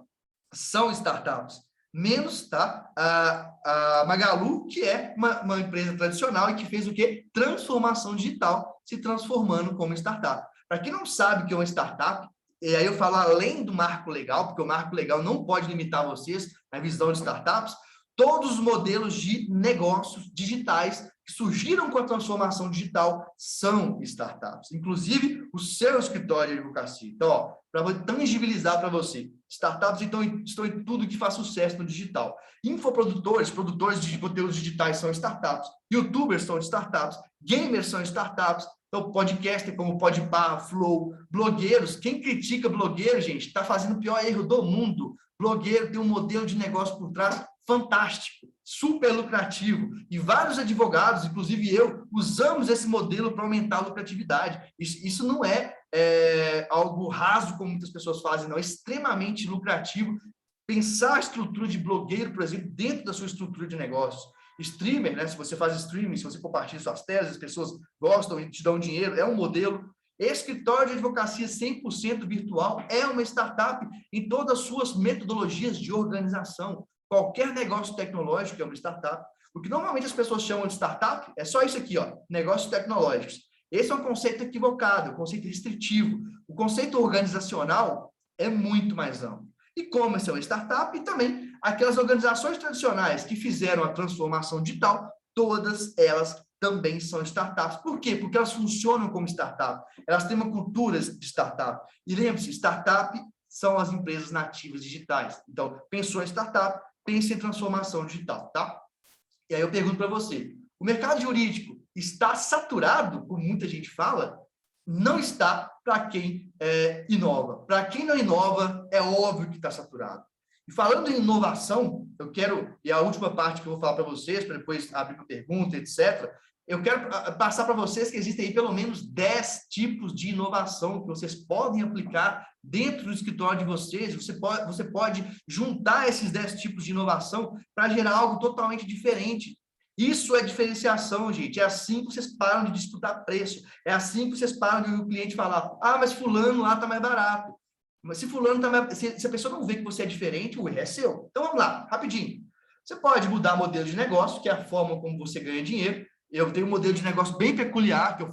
são startups. Menos, tá? A Magalu, que é uma empresa tradicional e que fez o quê? Transformação digital, se transformando como startup. Para quem não sabe o que é uma startup, e aí eu falo além do marco legal, porque o marco legal não pode limitar vocês na visão de startups, todos os modelos de negócios digitais que surgiram com a transformação digital são startups, inclusive o seu escritório de advocacia. Então, para tangibilizar para você, startups estão em tudo que faz sucesso no digital. Infoprodutores, produtores de conteúdos digitais são startups, youtubers são startups, gamers são startups. Então, podcaster como Podpah, Flow, blogueiros. Quem critica blogueiro, gente, está fazendo o pior erro do mundo. Blogueiro tem um modelo de negócio por trás fantástico, super lucrativo. E vários advogados, inclusive eu, usamos esse modelo para aumentar a lucratividade. Isso não é algo raso, como muitas pessoas fazem, não. É extremamente lucrativo. Pensar a estrutura de blogueiro, por exemplo, dentro da sua estrutura de negócios. Streamer, né? Se você faz streaming, se você compartilha suas teses, as pessoas gostam e te dão dinheiro, é um modelo. Escritório de advocacia 100% virtual é uma startup em todas as suas metodologias de organização. Qualquer negócio tecnológico é uma startup. O que normalmente as pessoas chamam de startup é só isso aqui, ó, negócios tecnológicos. Esse é um conceito equivocado, um conceito restritivo. O conceito organizacional é muito mais amplo. E-commerce é uma startup e também aquelas organizações tradicionais que fizeram a transformação digital, todas elas também são startups. Por quê? Porque elas funcionam como startup. Elas têm uma cultura de startup. E lembre-se, startup são as empresas nativas digitais. Então, pensou em startup, pense em transformação digital, tá? E aí eu pergunto para você, o mercado jurídico está saturado, como muita gente fala? Não está para quem inova. Para quem não inova, é óbvio que está saturado. E falando em inovação, eu quero, e a última parte que eu vou falar para vocês, para depois abrir para pergunta, etc., eu quero passar para vocês que existem aí pelo menos 10 tipos de inovação que vocês podem aplicar dentro do escritório de vocês. Você pode juntar esses 10 tipos de inovação para gerar algo totalmente diferente. Isso é diferenciação, gente. É assim que vocês param de disputar preço. É assim que vocês param de o cliente falar, mas fulano lá está mais barato. Mas se fulano tá mais... se a pessoa não vê que você é diferente, o erro é seu. Então vamos lá, rapidinho. Você pode mudar o modelo de negócio, que é a forma como você ganha dinheiro. Eu tenho um modelo de negócio bem peculiar, que eu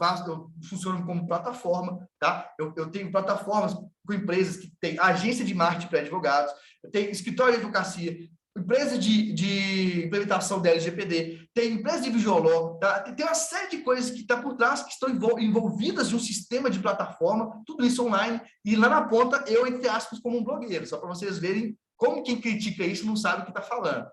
funciono como plataforma, tá? Eu tenho plataformas com empresas que têm agência de marketing para advogados, eu tenho escritório de advocacia, empresa de implementação da LGPD, tem empresa de Visualó, tá? Tem uma série de coisas que está por trás, que estão envolvidas em um sistema de plataforma, tudo isso online, e lá na ponta, eu, entre aspas, como um blogueiro, só para vocês verem como quem critica isso não sabe o que está falando.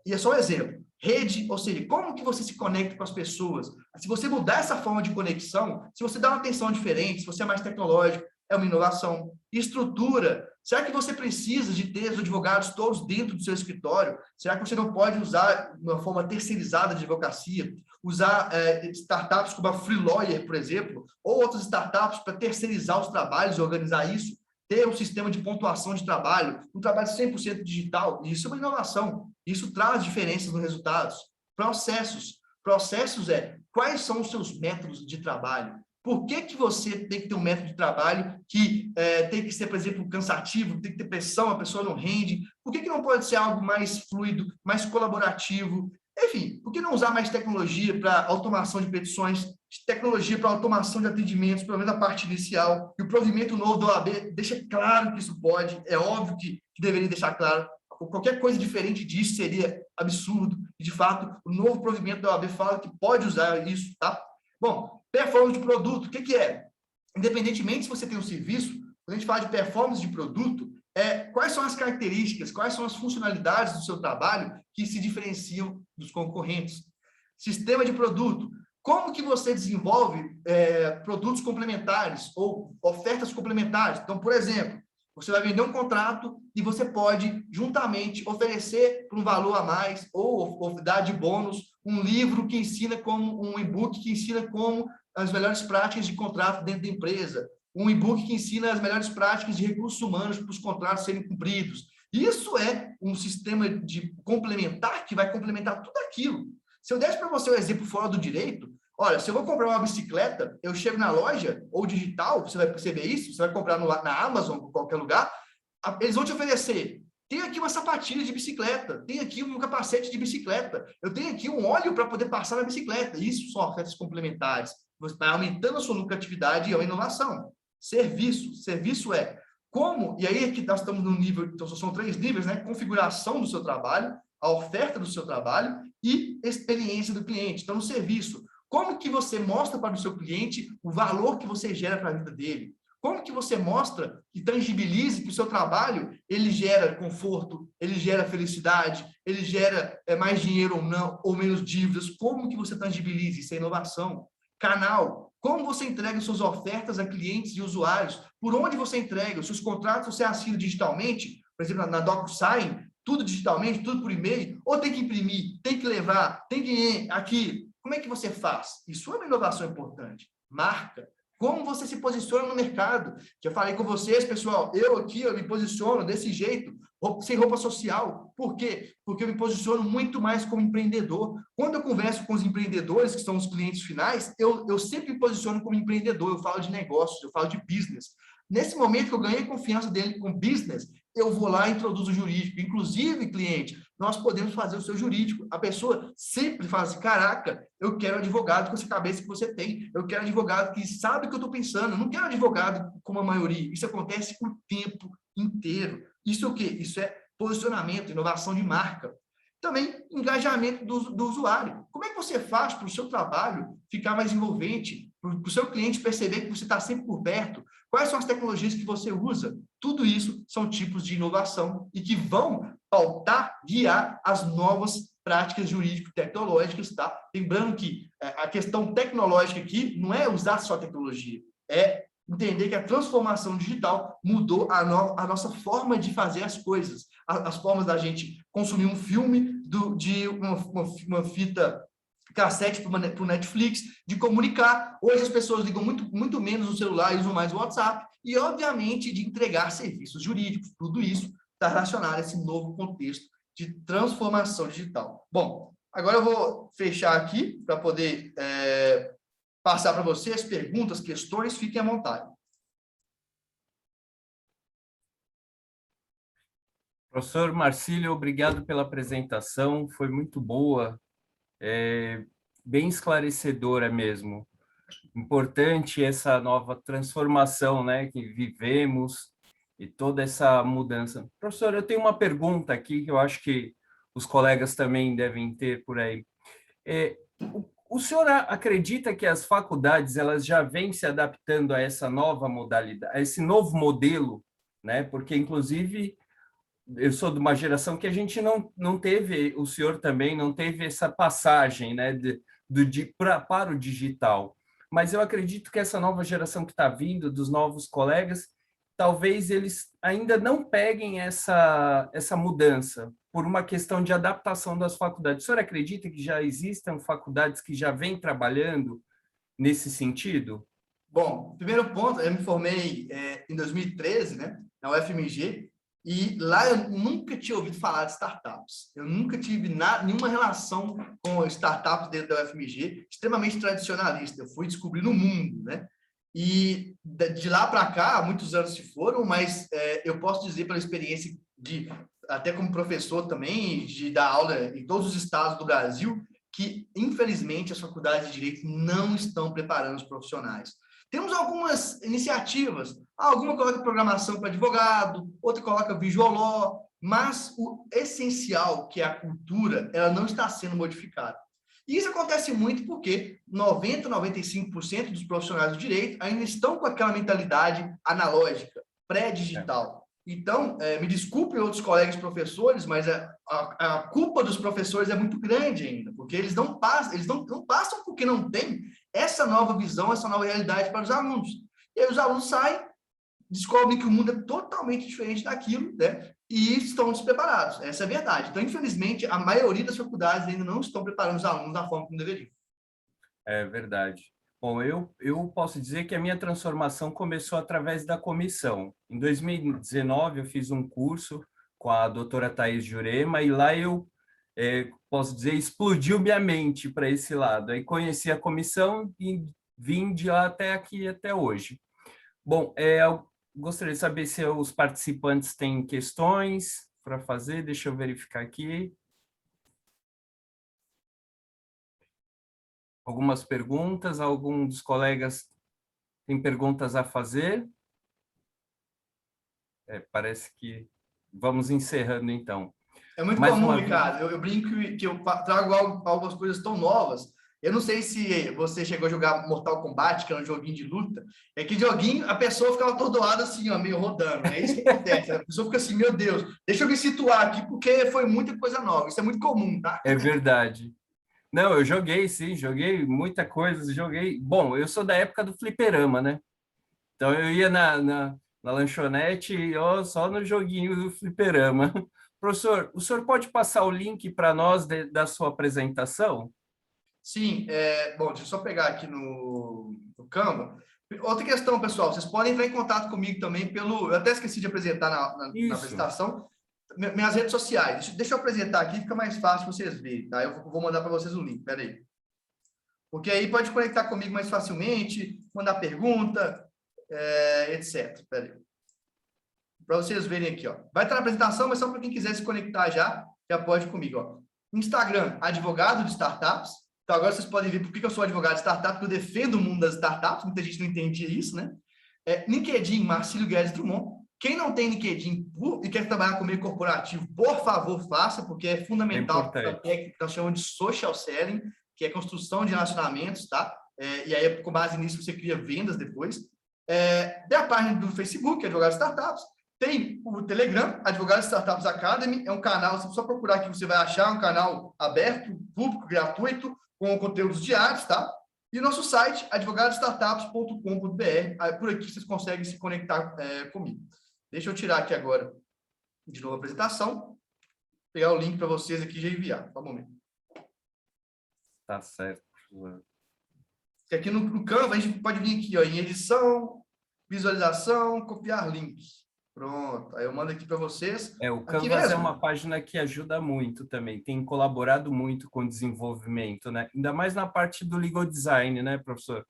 E é só um exemplo. Rede, ou seja, como que você se conecta com as pessoas? Se você mudar essa forma de conexão, se você dá uma atenção diferente, se você é mais tecnológico, é uma inovação. Estrutura. Será que você precisa de ter os advogados todos dentro do seu escritório? Será que você não pode usar uma forma terceirizada de advocacia? Usar startups como a Free Lawyer, por exemplo, ou outras startups para terceirizar os trabalhos e organizar isso? Ter um sistema de pontuação de trabalho, um trabalho 100% digital, isso é uma inovação. Isso traz diferenças nos resultados. Processos. Processos quais são os seus métodos de trabalho? Por que você tem que ter um método de trabalho que tem que ser, por exemplo, cansativo, tem que ter pressão, a pessoa não rende? Por que não pode ser algo mais fluido, mais colaborativo? Enfim, por que não usar mais tecnologia para automação de petições, tecnologia para automação de atendimentos, pelo menos a parte inicial? E o provimento novo da OAB deixa claro que isso pode, é óbvio que deveria deixar claro. Qualquer coisa diferente disso seria absurdo. E, de fato, o novo provimento da OAB fala que pode usar isso, tá? Bom, performance de produto, o que é? Independentemente se você tem um serviço, quando a gente fala de performance de produto, quais são as características, quais são as funcionalidades do seu trabalho que se diferenciam dos concorrentes? Sistema de produto, como que você desenvolve produtos complementares ou ofertas complementares? Então, por exemplo, você vai vender um contrato e você pode, juntamente, oferecer por um valor a mais ou dar de bônus um livro que ensina como, um e-book que ensina como as melhores práticas de contrato dentro da empresa, um e-book que ensina as melhores práticas de recursos humanos para os contratos serem cumpridos. Isso é um sistema de complementar que vai complementar tudo aquilo. Se eu desse para você um exemplo fora do direito, olha, se eu vou comprar uma bicicleta, eu chego na loja, ou digital, você vai perceber isso, você vai comprar na Amazon, em qualquer lugar, eles vão te oferecer, tem aqui uma sapatilha de bicicleta, tem aqui um capacete de bicicleta, eu tenho aqui um óleo para poder passar na bicicleta. Isso são ofertas complementares. Você está aumentando a sua lucratividade e a inovação. Serviço. Serviço como, e aí que nós estamos no nível, então são 3 níveis, né? Configuração do seu trabalho, a oferta do seu trabalho e experiência do cliente. Então, no serviço, como que você mostra para o seu cliente o valor que você gera para a vida dele? Como que você mostra e tangibilize que o seu trabalho, ele gera conforto, ele gera felicidade, ele gera mais dinheiro ou não, ou menos dívidas? Como que você tangibiliza? Isso é inovação. Canal. como você entrega suas ofertas a clientes e usuários, por onde você entrega, os seus contratos você assina digitalmente, por exemplo, na DocuSign, tudo digitalmente, tudo por e-mail, ou tem que imprimir, tem que levar, tem que ir aqui. Como é que você faz? Isso é uma inovação importante. Marca. Como você se posiciona no mercado? Já falei com vocês, pessoal, eu me posiciono desse jeito, sem roupa social. Por quê? Porque eu me posiciono muito mais como empreendedor. Quando eu converso com os empreendedores, que são os clientes finais, eu sempre me posiciono como empreendedor, eu falo de negócios, eu falo de business. Nesse momento que eu ganhei confiança dele com business, eu vou lá e introduzo o jurídico. Inclusive, cliente, nós podemos fazer o seu jurídico. A pessoa sempre fala assim, caraca, eu quero advogado com essa cabeça que você tem. Eu quero advogado que sabe o que eu estou pensando. Eu não quero advogado como a maioria. Isso acontece o tempo inteiro. Isso é o quê? Isso é posicionamento, inovação de marca. Também engajamento do usuário. Como é que você faz para o seu trabalho ficar mais envolvente, para o seu cliente perceber que você está sempre por perto? Quais são as tecnologias que você usa? Tudo isso são tipos de inovação e que vão pautar, guiar as novas práticas jurídico-tecnológicas, tá? Lembrando que a questão tecnológica aqui não é usar só tecnologia, é entender que a transformação digital mudou a nossa forma de fazer as coisas, as formas da gente consumir um filme, de uma fita cassete para o Netflix, de comunicar. Hoje as pessoas ligam muito menos no celular e usam mais o WhatsApp, e, obviamente, de entregar serviços jurídicos. Tudo isso está relacionado a esse novo contexto de transformação digital. Bom, agora eu vou fechar aqui para poder passar para vocês perguntas, questões, fiquem à vontade. Professor Marcílio, obrigado pela apresentação, foi muito boa, bem esclarecedora mesmo. Importante essa nova transformação, né, que vivemos e toda essa mudança. Professor, eu tenho uma pergunta aqui que eu acho que os colegas também devem ter por aí. O senhor acredita que as faculdades elas já vêm se adaptando a essa nova modalidade, a esse novo modelo, né? Porque, inclusive, eu sou de uma geração que a gente não teve, o senhor também não teve essa passagem, né, para o digital. Mas eu acredito que essa nova geração que está vindo, dos novos colegas, talvez eles ainda não peguem essa mudança por uma questão de adaptação das faculdades. O senhor acredita que já existam faculdades que já vêm trabalhando nesse sentido? Bom, primeiro ponto, eu me formei em 2013, né, na UFMG, e lá eu nunca tinha ouvido falar de startups. Eu nunca tive nenhuma relação com startups dentro da UFMG, extremamente tradicionalista. Eu fui descobrir no mundo, né? E de lá para cá, muitos anos se foram, mas eu posso dizer pela experiência até como professor também, de dar aula em todos os estados do Brasil, que, infelizmente, as faculdades de Direito não estão preparando os profissionais. Temos algumas iniciativas, alguma coloca programação para advogado, outra coloca visual law, mas o essencial, que é a cultura, ela não está sendo modificada. E isso acontece muito porque 90%, 95% dos profissionais do direito ainda estão com aquela mentalidade analógica, pré-digital. Então, me desculpem outros colegas professores, mas a culpa dos professores é muito grande ainda, porque eles não passam porque não tem essa nova visão, essa nova realidade para os alunos. E aí os alunos saem, descobrem que o mundo é totalmente diferente daquilo, né? E estão despreparados. Essa é a verdade. Então, infelizmente, a maioria das faculdades ainda não estão preparando os alunos da forma como deveriam. É verdade. Bom, eu posso dizer que a minha transformação começou através da comissão. Em 2019, eu fiz um curso com a doutora Thaís Jurema, e lá eu, posso dizer, explodiu minha mente para esse lado. Aí conheci a comissão e vim de lá até aqui, até hoje. Bom, eu gostaria de saber se os participantes têm questões para fazer. Deixa eu verificar aqui. Algumas perguntas, algum dos colegas tem perguntas a fazer? Parece que vamos encerrando, então. É muito comum, Ricardo. Eu brinco que eu trago algumas coisas tão novas. Eu não sei se você chegou a jogar Mortal Kombat, que é um joguinho de luta. É que joguinho, a pessoa ficava atordoada assim, ó, meio rodando. É isso que acontece. A pessoa fica assim, meu Deus, deixa eu me situar aqui, porque foi muita coisa nova. Isso é muito comum, tá? É verdade. Não, eu joguei, sim, joguei muita coisa, joguei... Bom, eu sou da época do fliperama, né? Então eu ia na lanchonete e ó, só no joguinho do fliperama. Professor, o senhor pode passar o link para nós da sua apresentação? Sim, bom, deixa eu só pegar aqui no Canva. Outra questão, pessoal, vocês podem entrar em contato comigo também eu até esqueci de apresentar na Isso. apresentação, minhas redes sociais. Deixa eu apresentar aqui, fica mais fácil vocês verem, tá? Eu vou mandar para vocês o link, peraí. Porque aí pode conectar comigo mais facilmente, mandar pergunta, etc. Peraí. Para vocês verem aqui, ó. Vai estar na apresentação, mas só para quem quiser se conectar já pode ir comigo, ó. Instagram, advogado de startups. Então, agora vocês podem ver por que eu sou advogado de startup, porque eu defendo o mundo das startups, muita gente não entendia isso, né? LinkedIn, Marcílio Guedes Drummond. Quem não tem LinkedIn e quer trabalhar com meio corporativo, por favor, faça, porque é fundamental para a técnica que nós chamamos de social selling, que é construção de relacionamentos, tá? E aí, com base nisso, você cria vendas depois. Tem a página do Facebook, Advogado de Startups. Tem o Telegram, Advogados Startups Academy, é um canal, se você só procurar aqui, você vai achar um canal aberto, público, gratuito, com conteúdos diários, tá? E o nosso site, advogadostartups.com.br, por aqui vocês conseguem se conectar comigo. Deixa eu tirar aqui agora, de novo, a apresentação, pegar o link para vocês aqui e já enviar, só um momento. Tá certo. Aqui no Canva, a gente pode vir aqui, ó, em edição, visualização, copiar links. Pronto, aí eu mando aqui para vocês. O Canvas é uma página que ajuda muito também, tem colaborado muito com o desenvolvimento, né? Ainda mais na parte do legal design, né, professor?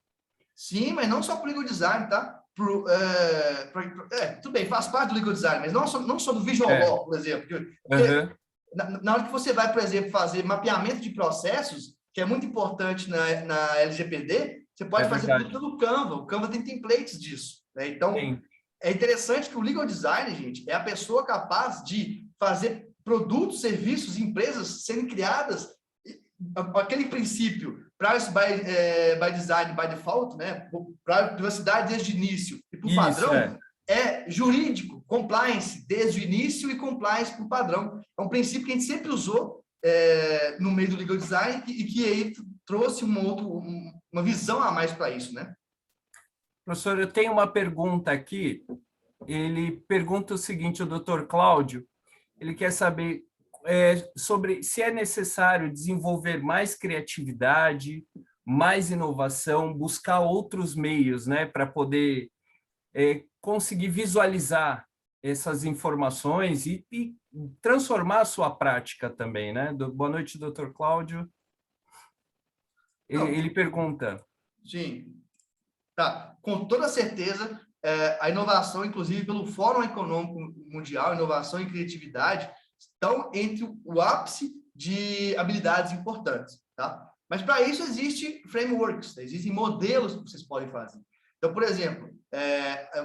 Sim, mas não só para o legal design, tá? Tudo bem, faz parte do legal design, mas não só do visual law, por exemplo. Porque na hora que você vai, por exemplo, fazer mapeamento de processos, que é muito importante na LGPD, você pode fazer tudo pelo Canva. O Canva tem templates disso, né? Então, sim. É interessante que o legal design, gente, é a pessoa capaz de fazer produtos, serviços, empresas serem criadas, aquele princípio, privacy by design, by default, né? Privacidade desde o início e por padrão, é jurídico, compliance desde o início e compliance por padrão. É um princípio que a gente sempre usou no meio do legal design e que aí trouxe uma visão a mais para isso, né? Professor, eu tenho uma pergunta aqui. Ele pergunta o seguinte, o doutor Cláudio, ele quer saber sobre se é necessário desenvolver mais criatividade, mais inovação, buscar outros meios, né, para poder conseguir visualizar essas informações e transformar a sua prática também, né? Boa noite, doutor Cláudio. Ele pergunta. Sim. Tá, com toda certeza, a inovação, inclusive pelo Fórum Econômico Mundial, inovação e criatividade, estão entre o ápice de habilidades importantes, tá? Mas para isso existem frameworks, existem modelos que vocês podem fazer. Então, por exemplo,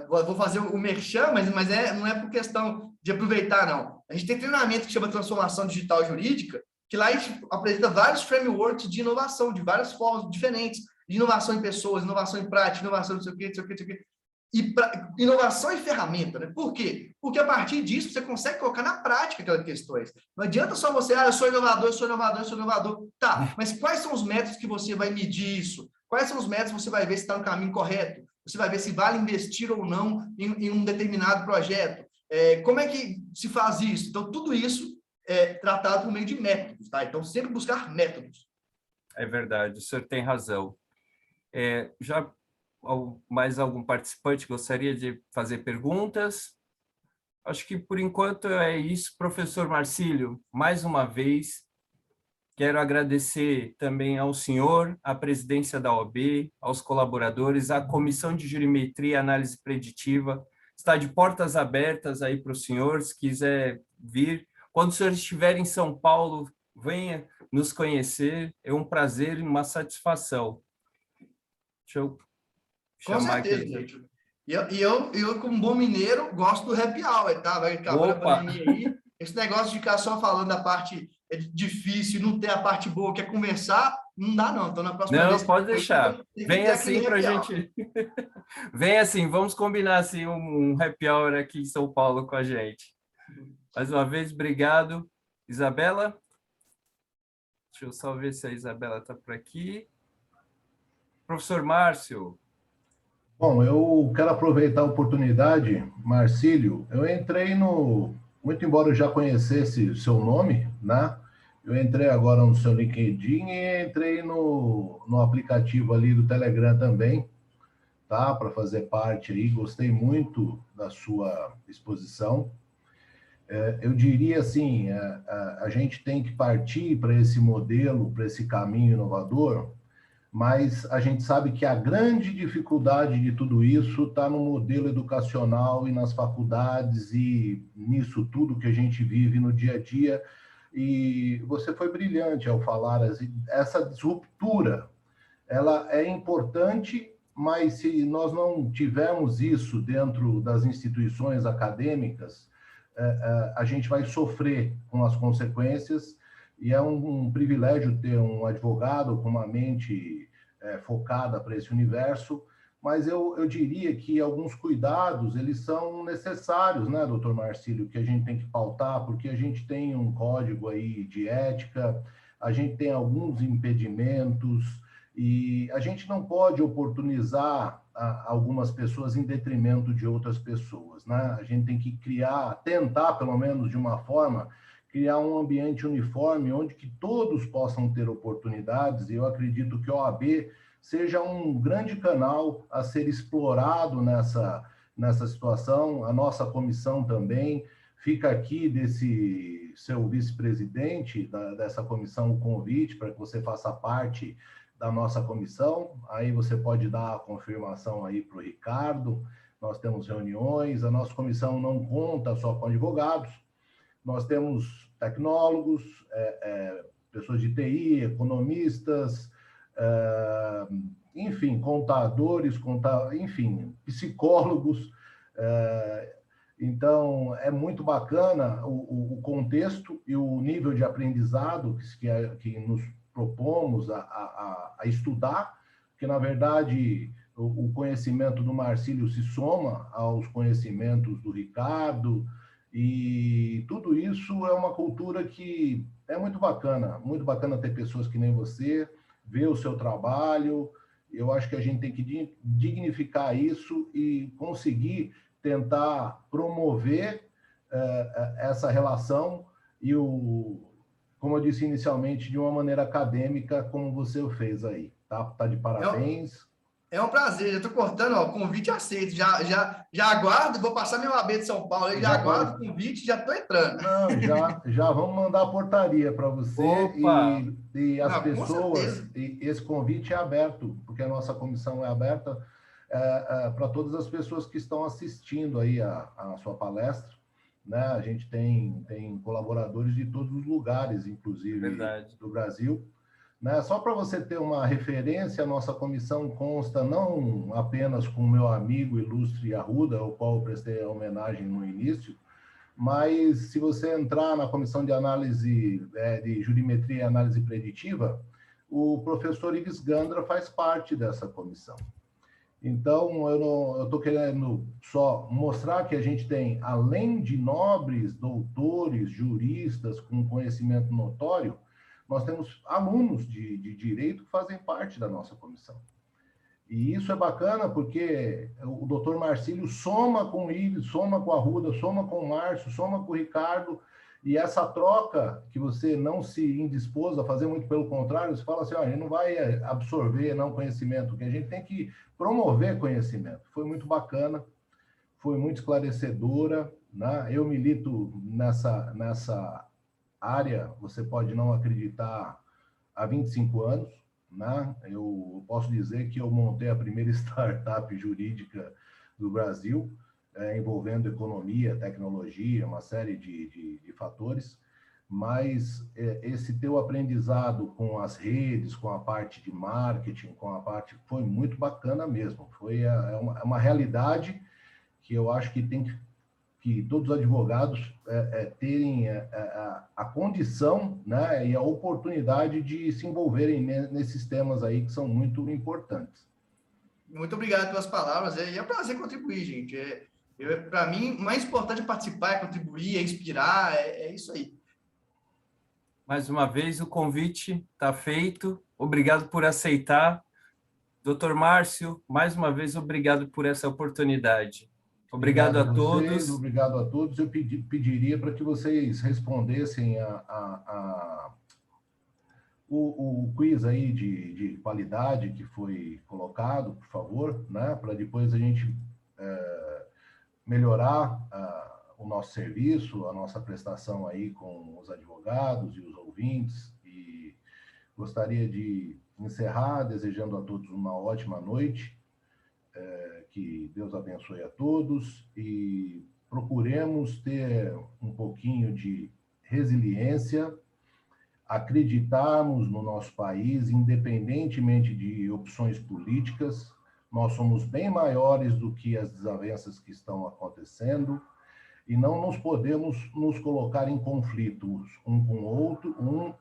vou fazer o merchan, mas não é por questão de aproveitar, não. A gente tem treinamento que chama Transformação Digital Jurídica, que lá a gente apresenta vários frameworks de inovação, de várias formas diferentes, de inovação em pessoas, inovação em prática, inovação não sei o quê, não sei o quê, não sei o quê. E inovação em ferramenta, né? Por quê? Porque a partir disso você consegue colocar na prática aquelas questões. Não adianta só você, eu sou inovador, eu sou inovador, eu sou inovador. Tá, mas quais são os métodos que você vai medir isso? Quais são os métodos que você vai ver se está no caminho correto? Você vai ver se vale investir ou não em um determinado projeto. Como é que se faz isso? Então, tudo isso é tratado por meio de métodos, tá? Então, sempre buscar métodos. É verdade, o senhor tem razão. Já mais algum participante gostaria de fazer perguntas? Acho que, por enquanto, é isso. Professor Marcílio, mais uma vez, quero agradecer também ao senhor, à presidência da OAB, aos colaboradores, à Comissão de Jurimetria e Análise Preditiva. Está de portas abertas aí para o senhor, se quiser vir. Quando o senhor estiver em São Paulo, venha nos conhecer. É um prazer e uma satisfação. Deixa eu chamar aqui. Com certeza, gente. E eu, como bom mineiro, gosto do happy hour, tá? Vai acabar a pandemia aí. Esse negócio de ficar só falando da parte difícil, não ter a parte boa, que é conversar, não dá não. Então, na próxima vez... Não, pode deixar. Vem assim para a gente... Vem assim, vamos combinar assim, um happy hour aqui em São Paulo com a gente. Mais uma vez, obrigado. Isabela? Deixa eu só ver se a Isabela está por aqui. Professor Márcio. Bom, eu quero aproveitar a oportunidade, Marcílio. Eu entrei muito embora eu já conhecesse o seu nome, né? Eu entrei agora no seu LinkedIn e entrei no aplicativo ali do Telegram também, tá? Para fazer parte aí. Gostei muito da sua exposição. Eu diria assim, a gente tem que partir para esse modelo, para esse caminho inovador, mas a gente sabe que a grande dificuldade de tudo isso está no modelo educacional e nas faculdades e nisso tudo que a gente vive no dia a dia. E você foi brilhante ao falar assim, essa disruptura, ela é importante, mas se nós não tivermos isso dentro das instituições acadêmicas, a gente vai sofrer com as consequências, e é um privilégio ter um advogado com uma mente focada para esse universo, mas eu diria que alguns cuidados, eles são necessários, né, doutor Marcílio, que a gente tem que pautar, porque a gente tem um código aí de ética, a gente tem alguns impedimentos, e a gente não pode oportunizar algumas pessoas em detrimento de outras pessoas, né? A gente tem que tentar, pelo menos de uma forma, criar um ambiente uniforme onde que todos possam ter oportunidades, e eu acredito que a OAB seja um grande canal a ser explorado nessa situação. A nossa comissão também fica aqui desse seu vice-presidente dessa comissão o convite para que você faça parte da nossa comissão. Aí você pode dar a confirmação aí para o Ricardo. Nós temos reuniões, a nossa comissão não conta só com advogados, nós temos tecnólogos, pessoas de TI, economistas, enfim, contadores, enfim, psicólogos. Então, é muito bacana o contexto e o nível de aprendizado que nos propomos a estudar, porque, na verdade, o conhecimento do Marcílio se soma aos conhecimentos do Ricardo, e tudo isso é uma cultura que é muito bacana ter pessoas que nem você, ver o seu trabalho. Eu acho que a gente tem que dignificar isso e conseguir tentar promover essa relação e como eu disse inicialmente, de uma maneira acadêmica, como você o fez aí, tá? Tá de parabéns. É um prazer, já estou cortando, ó, convite aceito, já aguardo, vou passar meu AB de São Paulo, já aguardo o convite, já estou entrando. Não, já vamos mandar a portaria para você. Opa! E as pessoas, e esse convite é aberto, porque a nossa comissão é aberta para todas as pessoas que estão assistindo aí a sua palestra, né? A gente tem colaboradores de todos os lugares, inclusive Verdade. do Brasil. Né? Só para você ter uma referência, a nossa comissão consta não apenas com o meu amigo ilustre Arruda, ao qual eu prestei a homenagem no início, mas se você entrar na comissão de análise de jurimetria e análise preditiva, o professor Ives Gandra faz parte dessa comissão. Então, eu estou querendo só mostrar que a gente tem, além de nobres, doutores, juristas com conhecimento notório, nós temos alunos de direito que fazem parte da nossa comissão. E isso é bacana porque o doutor Marcílio soma com o Ives, soma com a Arruda, soma com o Márcio, soma com o Ricardo, e essa troca que você não se indispôs a fazer, muito pelo contrário, você fala assim, a gente não vai absorver não conhecimento, que a gente tem que promover conhecimento. Foi muito bacana, foi muito esclarecedora, né? Eu milito nessa área, você pode não acreditar, há 25 anos, né? Eu posso dizer que eu montei a primeira startup jurídica do Brasil, envolvendo economia, tecnologia, uma série de fatores, mas esse teu aprendizado com as redes, com a parte de marketing, foi muito bacana mesmo. Foi uma realidade que eu acho que tem que todos os advogados terem a condição, né, e a oportunidade de se envolverem nesses temas aí que são muito importantes. Muito obrigado pelas palavras, é um prazer contribuir, gente. Para mim, o mais importante é participar, é contribuir, é inspirar, é isso aí. Mais uma vez, o convite está feito. Obrigado por aceitar. Dr. Márcio, mais uma vez, obrigado por essa oportunidade. Obrigado a todos. Obrigado a todos. Eu pediria para que vocês respondessem o quiz aí de qualidade que foi colocado, por favor, né? Para depois a gente melhorar o nosso serviço, a nossa prestação aí com os advogados e os ouvintes. E gostaria de encerrar desejando a todos uma ótima noite, que Deus abençoe a todos e procuremos ter um pouquinho de resiliência, acreditarmos no nosso país, independentemente de opções políticas. Nós somos bem maiores do que as desavenças que estão acontecendo e não nos podemos nos colocar em conflitos um com o outro, um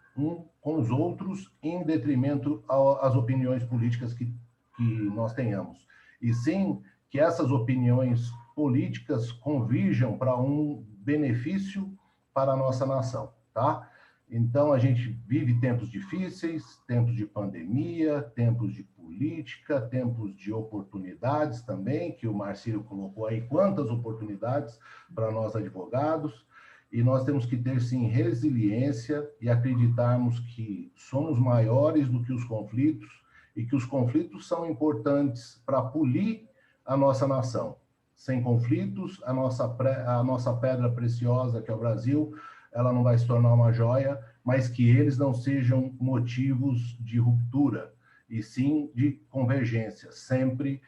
com os outros, em detrimento às opiniões políticas que nós tenhamos. E sim que essas opiniões políticas convirjam para um benefício para a nossa nação, tá? Então, a gente vive tempos difíceis, tempos de pandemia, tempos de política, tempos de oportunidades também, que o Marcílio colocou aí, quantas oportunidades para nós advogados, e nós temos que ter, sim, resiliência e acreditarmos que somos maiores do que os conflitos e que os conflitos são importantes para polir a nossa nação. Sem conflitos, a nossa pedra preciosa, que é o Brasil, ela não vai se tornar uma joia, mas que eles não sejam motivos de ruptura, e sim de convergência, sempre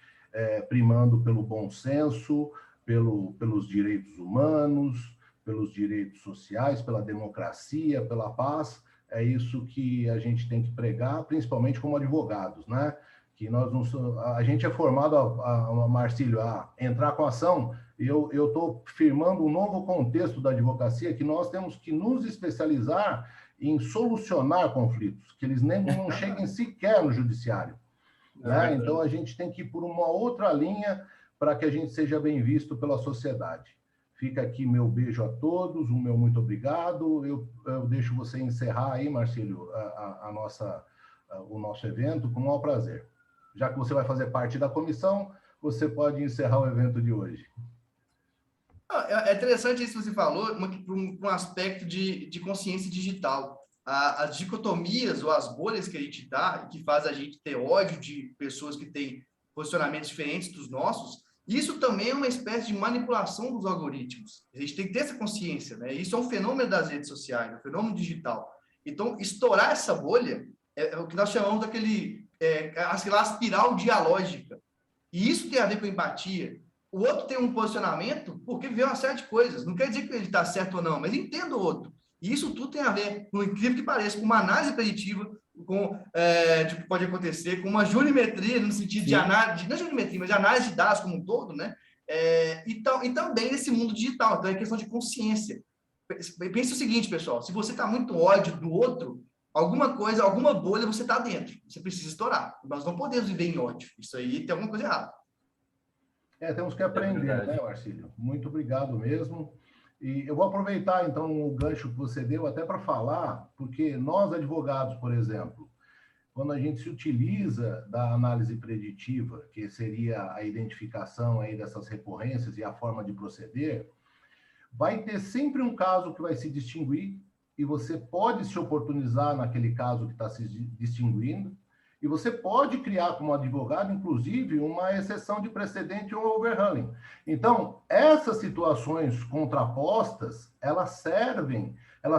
primando pelo bom senso, pelos direitos humanos, pelos direitos sociais, pela democracia, pela paz. É isso que a gente tem que pregar, principalmente como advogados, né? Que nós não, a gente é formado, Marcílio, a entrar com ação. Eu estou firmando um novo contexto da advocacia, que nós temos que nos especializar em solucionar conflitos, que eles nem não cheguem sequer no judiciário. Né? Então, a gente tem que ir por uma outra linha para que a gente seja bem visto pela sociedade. Fica aqui meu beijo a todos, o meu muito obrigado. Eu deixo você encerrar aí, Marcílio, o nosso evento, com o maior prazer. Já que você vai fazer parte da comissão, você pode encerrar o evento de hoje. É interessante isso que você falou, um aspecto de consciência digital. As dicotomias ou as bolhas que a gente dá, que faz a gente ter ódio de pessoas que têm posicionamentos diferentes dos nossos, isso também é uma espécie de manipulação dos algoritmos. A gente tem que ter essa consciência, né? Isso é um fenômeno das redes sociais, um fenômeno digital. Então, estourar essa bolha é o que nós chamamos daquele a espiral dialógica. E isso tem a ver com empatia. O outro tem um posicionamento porque vê uma série de coisas. Não quer dizer que ele está certo ou não, mas entenda o outro. E isso tudo tem a ver, por incrível que pareça, com uma análise preditiva, com que pode acontecer, com uma jurimetria, no sentido de análise, não jurimetria, mas de análise de dados como um todo, né? E também nesse mundo digital. Então, é questão de consciência. Pense o seguinte, pessoal, se você está muito ódio do outro, alguma coisa, alguma bolha você está dentro. Você precisa estourar. Nós não podemos viver em ódio. Isso aí tem alguma coisa errada. Temos que aprender, né, Marcílio? Muito obrigado mesmo. E eu vou aproveitar, então, o gancho que você deu até para falar, porque nós, advogados, por exemplo, quando a gente se utiliza da análise preditiva, que seria a identificação aí dessas recorrências e a forma de proceder, vai ter sempre um caso que vai se distinguir, e você pode se oportunizar naquele caso que está se distinguindo, e você pode criar como advogado, inclusive, uma exceção de precedente ou overruling. Então, essas situações contrapostas, elas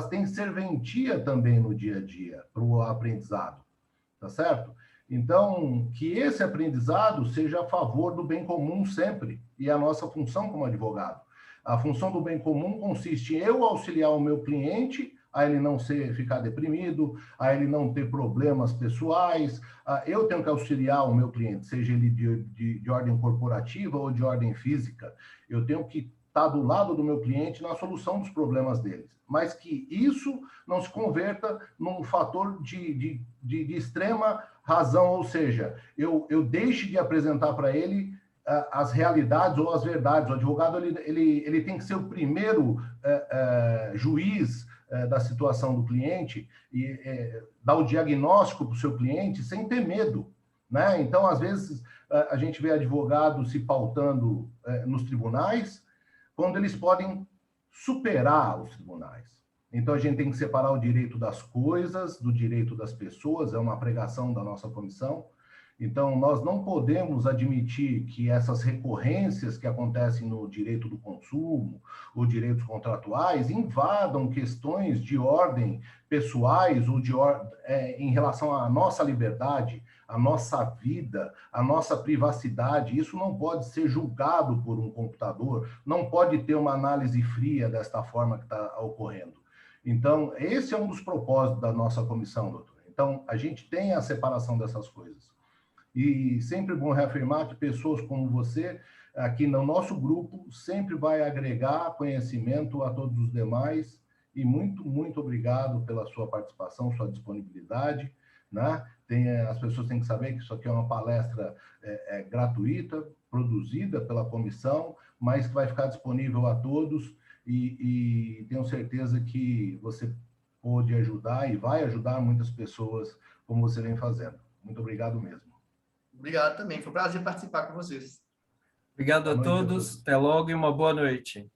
têm serventia também no dia a dia para o aprendizado, tá certo? Então, que esse aprendizado seja a favor do bem comum sempre, e a nossa função como advogado. A função do bem comum consiste em eu auxiliar o meu cliente a ele não ficar deprimido, a ele não ter problemas pessoais. Eu tenho que auxiliar o meu cliente, seja ele de ordem corporativa ou de ordem física. Eu tenho que estar do lado do meu cliente na solução dos problemas deles. Mas que isso não se converta num fator de extrema razão, ou seja, eu deixe de apresentar para ele as realidades ou as verdades. O advogado ele tem que ser o primeiro juiz da situação do cliente e dar o diagnóstico para o seu cliente sem ter medo, né? Então, às vezes, a gente vê advogados se pautando nos tribunais, quando eles podem superar os tribunais. Então, a gente tem que separar o direito das coisas do direito das pessoas, é uma pregação da nossa comissão. Então, nós não podemos admitir que essas recorrências que acontecem no direito do consumo ou direitos contratuais invadam questões de ordem pessoais ou em relação à nossa liberdade, à nossa vida, à nossa privacidade. Isso não pode ser julgado por um computador, não pode ter uma análise fria desta forma que está ocorrendo. Então, esse é um dos propósitos da nossa comissão, doutor. Então, a gente tem a separação dessas coisas. E sempre bom reafirmar que pessoas como você, aqui no nosso grupo, sempre vai agregar conhecimento a todos os demais. E muito, muito obrigado pela sua participação, sua disponibilidade, né? As pessoas têm que saber que isso aqui é uma palestra gratuita, produzida pela comissão, mas que vai ficar disponível a todos. E tenho certeza que você pode ajudar e vai ajudar muitas pessoas, como você vem fazendo. Muito obrigado mesmo. Obrigado também, foi um prazer participar com vocês. Obrigado a todos, até logo e uma boa noite.